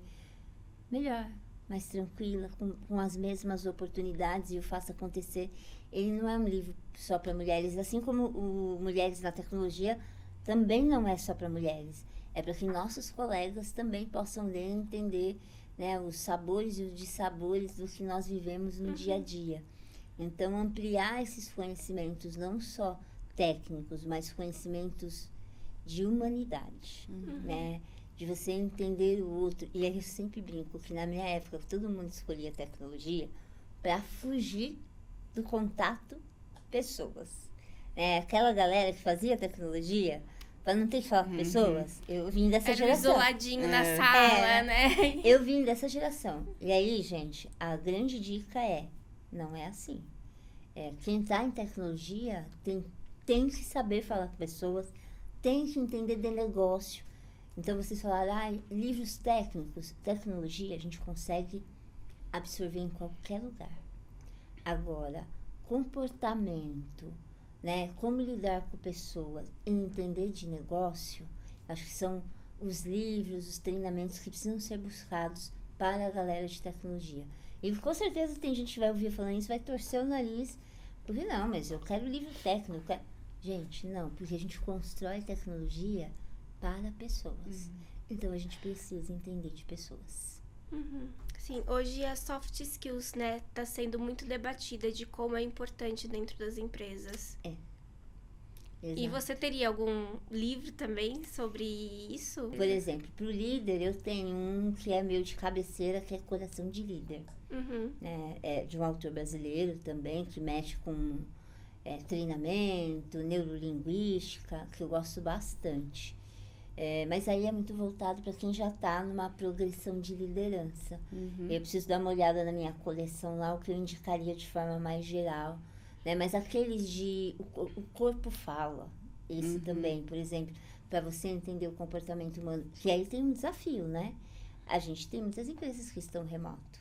melhor, mais tranquila, com as mesmas oportunidades, e o Faça Acontecer. Ele não é um livro só para mulheres, assim como o Mulheres na Tecnologia também não é só para mulheres. É para que nossos colegas também possam ler e entender, né, os sabores e os dissabores do que nós vivemos no dia a dia. Então, ampliar esses conhecimentos, não só técnicos, mas conhecimentos de humanidade, né? De você entender o outro. E aí eu sempre brinco que na minha época todo mundo escolhia tecnologia para fugir do contato pessoas. Aquela galera que fazia tecnologia para não ter que falar com pessoas, eu vim dessa geração. Isoladinho na sala, né? Eu vim dessa geração. E aí, gente, a grande dica não é assim. Quem está em tecnologia tem que saber falar com pessoas, tem que entender de negócio. Então, vocês falaram, livros técnicos, tecnologia, a gente consegue absorver em qualquer lugar. Agora, comportamento, né? Como lidar com pessoas e entender de negócio, acho que são os livros, os treinamentos que precisam ser buscados para a galera de tecnologia. E com certeza tem gente que vai ouvir falando isso, vai torcer o nariz, porque não, mas eu quero livro técnico. Gente, não, porque a gente constrói tecnologia para pessoas. Então, a gente precisa entender de pessoas. Sim, hoje a soft skills, né, tá sendo muito debatida de como é importante dentro das empresas. Exato. E você teria algum livro também sobre isso? Por exemplo, para o líder, eu tenho um que é meu de cabeceira, que é Coração de Líder. É de um autor brasileiro também, que mexe com treinamento, neurolinguística, que eu gosto bastante. Mas aí é muito voltado para quem já está numa progressão de liderança. Eu preciso dar uma olhada na minha coleção lá, o que eu indicaria de forma mais geral. Né? Mas aqueles o corpo fala, esse também, por exemplo, para você entender o comportamento humano, que aí tem um desafio, né? A gente tem muitas empresas que estão remoto.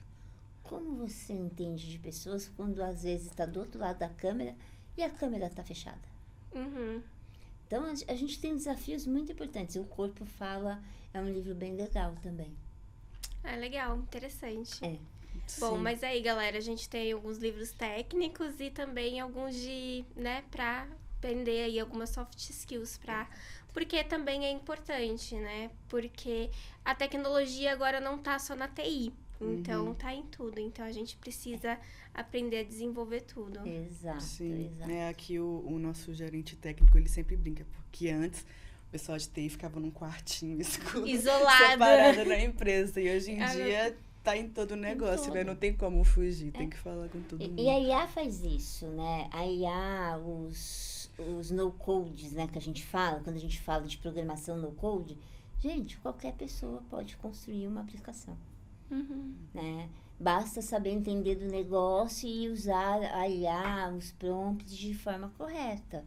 Como você entende de pessoas quando às vezes está do outro lado da câmera e a câmera está fechada? Então, a gente tem desafios muito importantes. O Corpo Fala é um livro bem legal também. Legal, interessante. Bom, Sim. mas aí, galera, a gente tem alguns livros técnicos e também alguns pra aprender aí algumas soft skills pra porque também é importante, né? Porque a tecnologia agora não tá só na TI, então tá em tudo. Então a gente precisa aprender a desenvolver tudo. Exato, Sim, exato. né? Aqui o nosso gerente técnico, ele sempre brinca, porque antes o pessoal de TI ficava num quartinho escuro, Isolado. separado na empresa, e hoje em dia tá em todo o negócio, né? Não tem como fugir, tem que falar com todo mundo. E a IA faz isso, né? A IA, os no-codes, né, que a gente fala, quando a gente fala de programação no-code, gente, qualquer pessoa pode construir uma aplicação, né? Basta saber entender do negócio e usar a IA, os prompts de forma correta.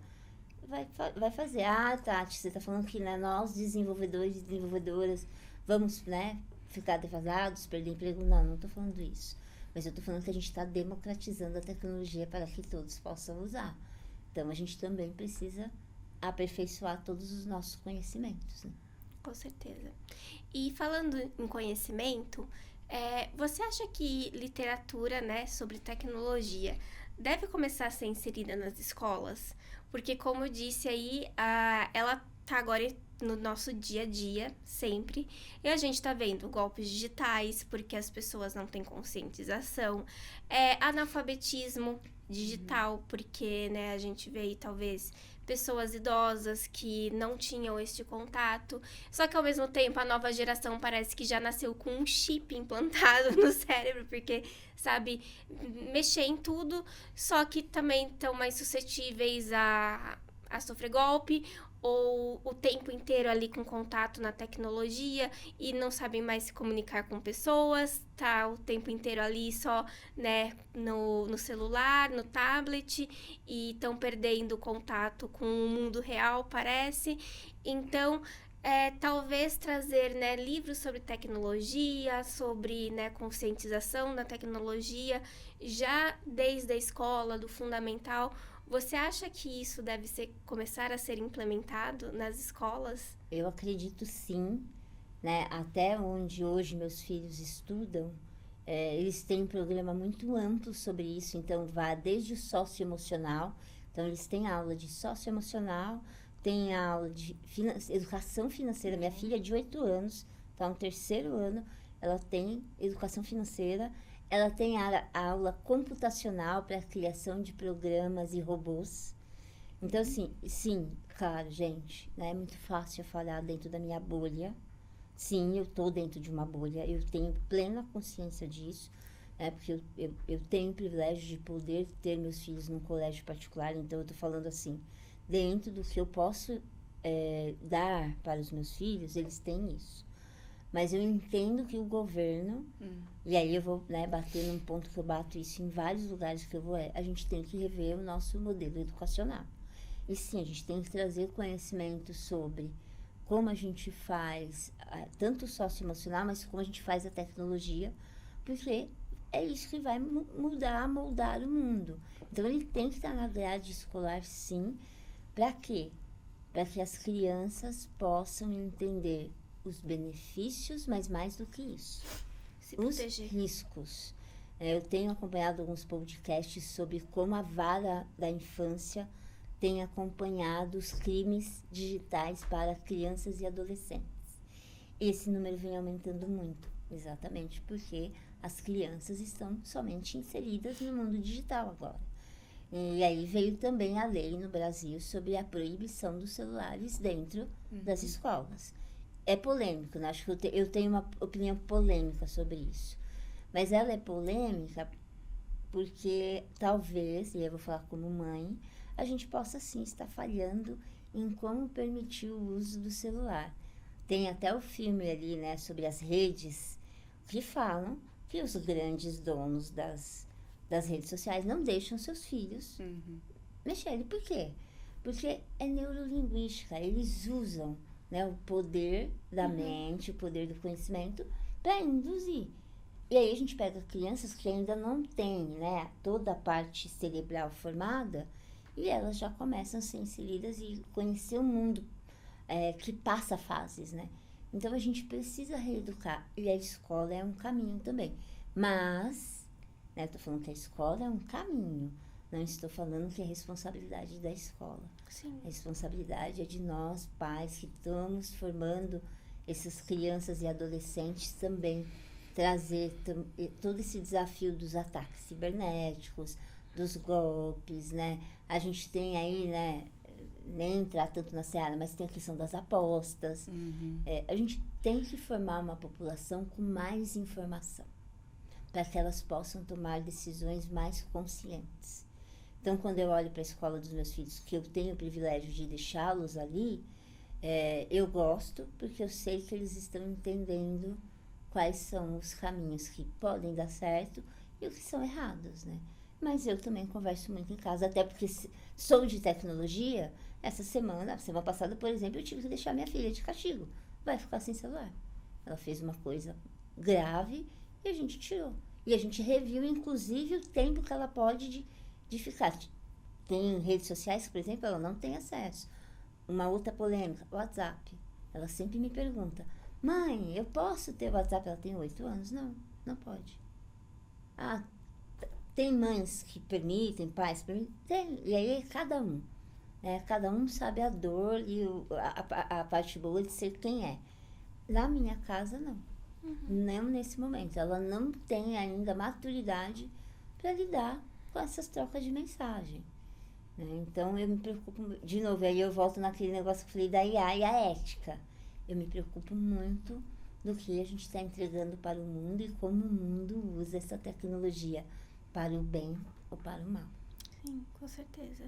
Vai fazer. Ah, Tati, você está falando que, né, nós, desenvolvedores e desenvolvedoras, vamos, né, ficar defasados, perder emprego? Não estou falando isso. Mas eu estou falando que a gente está democratizando a tecnologia para que todos possam usar. Então, a gente também precisa aperfeiçoar todos os nossos conhecimentos, né? Com certeza. E falando em conhecimento, você acha que literatura, né, sobre tecnologia deve começar a ser inserida nas escolas? Porque, como eu disse aí, ela tá agora no nosso dia a dia, sempre. E a gente tá vendo golpes digitais, porque as pessoas não têm conscientização. Analfabetismo digital, porque, né, a gente vê aí, talvez, pessoas idosas que não tinham este contato. Só que, ao mesmo tempo, a nova geração parece que já nasceu com um chip implantado no cérebro, porque sabe mexer em tudo, só que também estão mais suscetíveis a sofrer golpe, ou o tempo inteiro ali com contato na tecnologia e não sabem mais se comunicar com pessoas, tá o tempo inteiro ali só, né, no celular, no tablet, e estão perdendo contato com o mundo real, parece. Então, talvez trazer, né, livros sobre tecnologia, sobre, né, conscientização da tecnologia, já desde a escola, do fundamental. Você acha que isso deve começar a ser implementado nas escolas? Eu acredito sim, né? Até onde hoje meus filhos estudam, eles têm um programa muito amplo sobre isso, então vai desde o socioemocional, então eles têm aula de socioemocional, tem aula de educação financeira. Minha filha é de 8 anos, está no 3º ano, ela tem educação financeira. Ela tem a aula computacional para a criação de programas e robôs. Então, assim, sim, claro, gente, né, é muito fácil falar dentro da minha bolha. Sim, eu estou dentro de uma bolha, eu tenho plena consciência disso, né, porque eu tenho o privilégio de poder ter meus filhos num colégio particular, então eu estou falando assim, dentro do que eu posso dar para os meus filhos, eles têm isso. Mas eu entendo que o governo, e aí eu vou, né, bater num ponto que eu bato isso em vários lugares que eu vou, a gente tem que rever o nosso modelo educacional. E sim, a gente tem que trazer conhecimento sobre como a gente faz, tanto o socioemocional, mas como a gente faz a tecnologia, porque é isso que vai moldar o mundo. Então, ele tem que estar na grade escolar, sim. Para quê? Para que as crianças possam entender os benefícios, mas mais do que isso, os riscos. Eu tenho acompanhado alguns podcasts sobre como a vara da infância tem acompanhado os crimes digitais para crianças e adolescentes. Esse número vem aumentando muito, exatamente porque as crianças estão somente inseridas no mundo digital agora. E aí veio também a lei no Brasil sobre a proibição dos celulares dentro das escolas. É polêmico, né? Acho que eu tenho uma opinião polêmica sobre isso. Mas ela é polêmica porque talvez, e eu vou falar como mãe, a gente possa sim estar falhando em como permitir o uso do celular. Tem até o filme ali, né, sobre as redes, que falam que os grandes donos das redes sociais não deixam seus filhos mexerem. Por quê? Porque é neurolinguística, eles usam, né, o poder da mente, o poder do conhecimento para induzir. E aí a gente pega crianças que ainda não têm, né, toda a parte cerebral formada e elas já começam a ser inseridas e conhecer o mundo que passa fases, né? Então a gente precisa reeducar e a escola é um caminho também. Mas, né, eu tô falando que a escola é um caminho, Não estou falando que é responsabilidade da escola. Sim. A responsabilidade é de nós, pais, que estamos formando essas crianças e adolescentes também. Trazer todo esse desafio dos ataques cibernéticos, dos golpes, né? A gente tem aí, né? Nem entrar tanto na seara, mas tem a questão das apostas. A gente tem que formar uma população com mais informação, para que elas possam tomar decisões mais conscientes. Então, quando eu olho para a escola dos meus filhos, que eu tenho o privilégio de deixá-los ali, eu gosto, porque eu sei que eles estão entendendo quais são os caminhos que podem dar certo e os que são errados, né? Mas eu também converso muito em casa, até porque sou de tecnologia. Semana passada, por exemplo, eu tive que deixar minha filha de castigo. Vai ficar sem celular. Ela fez uma coisa grave e a gente tirou. E a gente reviu, inclusive, o tempo que ela pode de ficar. Tem redes sociais, por exemplo, ela não tem acesso. Uma outra polêmica, WhatsApp. Ela sempre me pergunta, mãe, eu posso ter WhatsApp? Ela tem 8 anos. Não, não pode. Tem mães que permitem, pais permitem. Tem. E aí, cada um. Cada um sabe a dor e a parte boa de ser quem é. Na minha casa, não. Não nesse momento. Ela não tem ainda maturidade para lidar com essas trocas de mensagem. Então, eu me preocupo... De novo, aí eu volto naquele negócio que eu falei da IA e a ética. Eu me preocupo muito do que a gente está entregando para o mundo e como o mundo usa essa tecnologia para o bem ou para o mal. Sim, com certeza.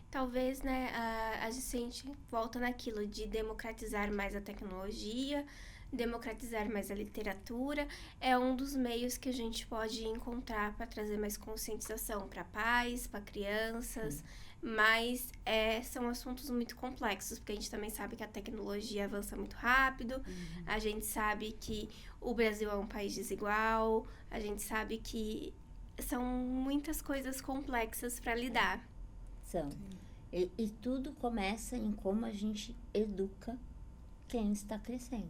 Talvez, né, a gente volta naquilo de democratizar mais a tecnologia, democratizar mais a literatura, é um dos meios que a gente pode encontrar para trazer mais conscientização para pais, para crianças, mas são assuntos muito complexos, porque a gente também sabe que a tecnologia avança muito rápido, a gente sabe que o Brasil é um país desigual, a gente sabe que são muitas coisas complexas para lidar. E tudo começa em como a gente educa quem está crescendo,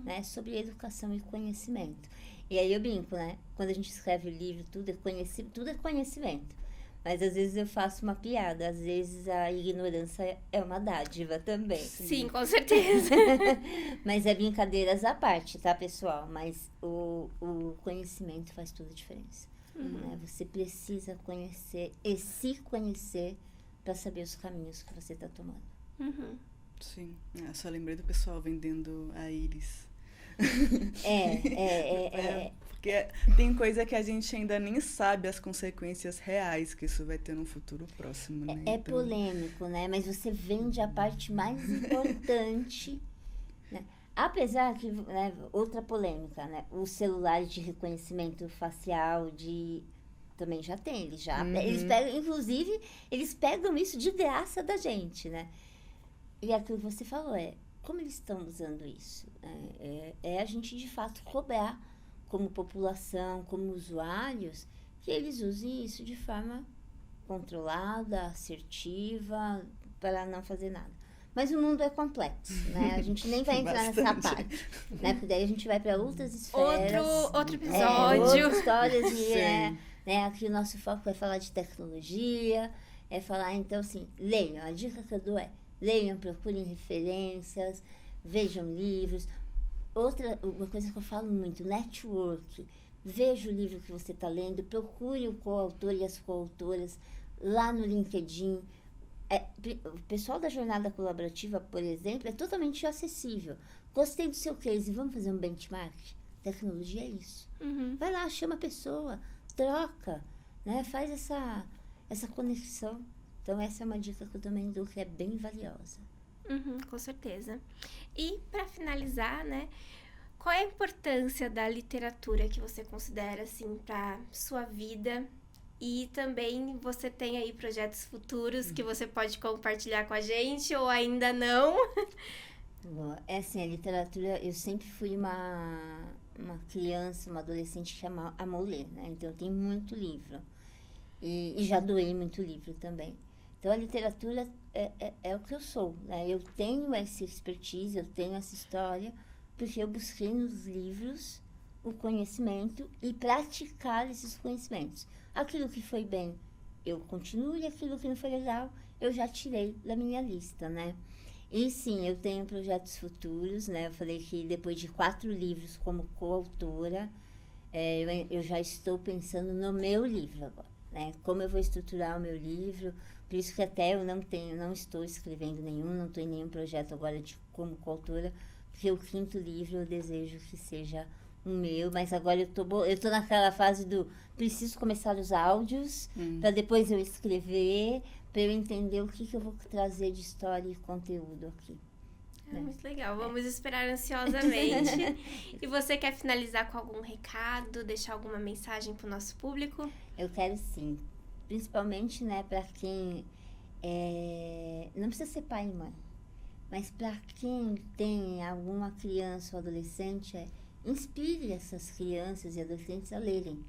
né? Sobre educação e conhecimento. E aí eu brinco, né? Quando a gente escreve o livro, tudo é conhecimento. Mas às vezes eu faço uma piada, às vezes a ignorância é uma dádiva também. Sim, com certeza. Mas é brincadeiras à parte, tá, pessoal? Mas o conhecimento faz toda a diferença. Né? Você precisa conhecer e se conhecer para saber os caminhos que você está tomando. Sim, só lembrei do pessoal vendendo a íris. Porque tem coisa que a gente ainda nem sabe as consequências reais que isso vai ter no futuro próximo, né? É polêmico, né? Mas você vende a parte mais importante, né? Apesar que, né, outra polêmica, né? Os celulares de reconhecimento facial também já tem, eles pegam, inclusive, eles pegam isso de graça da gente, né? E aquilo que você falou como eles estão usando isso? A gente, de fato, cobrar como população, como usuários, que eles usem isso de forma controlada, assertiva, para não fazer nada. Mas o mundo é complexo, né? A gente nem vai entrar nessa parte, né? Porque daí a gente vai para outras esferas. Outro episódio. Outras histórias. Aqui o nosso foco é falar de tecnologia, falar, então, assim, leiam. A dica que eu dou leiam, procurem referências, vejam livros. Uma coisa que eu falo muito, network. Veja o livro que você está lendo, procure o coautor e as coautoras lá no LinkedIn. O pessoal da jornada colaborativa, por exemplo, é totalmente acessível. Gostei do seu case, vamos fazer um benchmark? Tecnologia é isso. Vai lá, chama a pessoa, troca, né? Faz essa conexão. Então, essa é uma dica que eu também dou, que é bem valiosa. Com certeza. E, para finalizar, né? Qual é a importância da literatura que você considera, assim, para sua vida? E também você tem aí projetos futuros que você pode compartilhar com a gente ou ainda não? Bom, assim, a literatura, eu sempre fui uma criança, uma adolescente que amou ler, né? Então, eu tenho muito livro. E já doei muito livro também. Então, a literatura é o que eu sou, né? Eu tenho essa expertise, eu tenho essa história, porque eu busquei nos livros o conhecimento e praticar esses conhecimentos. Aquilo que foi bem eu continuo e aquilo que não foi legal, eu já tirei da minha lista, né? E sim, eu tenho projetos futuros, né? Eu falei que depois de 4 livros como coautora, eu já estou pensando no meu livro agora, né? Como eu vou estruturar o meu livro, por isso que até eu não estou escrevendo nenhum, não estou em nenhum projeto agora como coautora, porque o 5º livro eu desejo que seja o meu, mas agora eu tô naquela fase do preciso começar os áudios, para depois eu escrever, para eu entender o que eu vou trazer de história e conteúdo aqui. Muito legal, vamos esperar ansiosamente. E você quer finalizar com algum recado, deixar alguma mensagem para o nosso público? Eu quero sim, principalmente, né, para quem não precisa ser pai e mãe, mas para quem tem alguma criança ou adolescente, inspire essas crianças e adolescentes a lerem,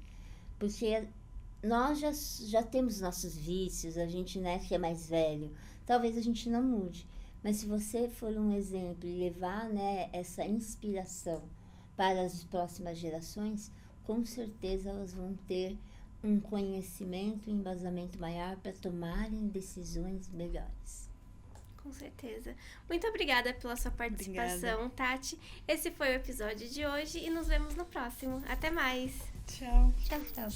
porque nós já temos nossos vícios, a gente, né, que é mais velho, talvez a gente não mude, mas se você for um exemplo e levar, né, essa inspiração para as próximas gerações, com certeza elas vão ter um conhecimento e embasamento maior para tomarem decisões melhores. Com certeza. Muito obrigada pela sua participação, Tati. Esse foi o episódio de hoje e nos vemos no próximo. Até mais. Tchau. Tchau, tchau.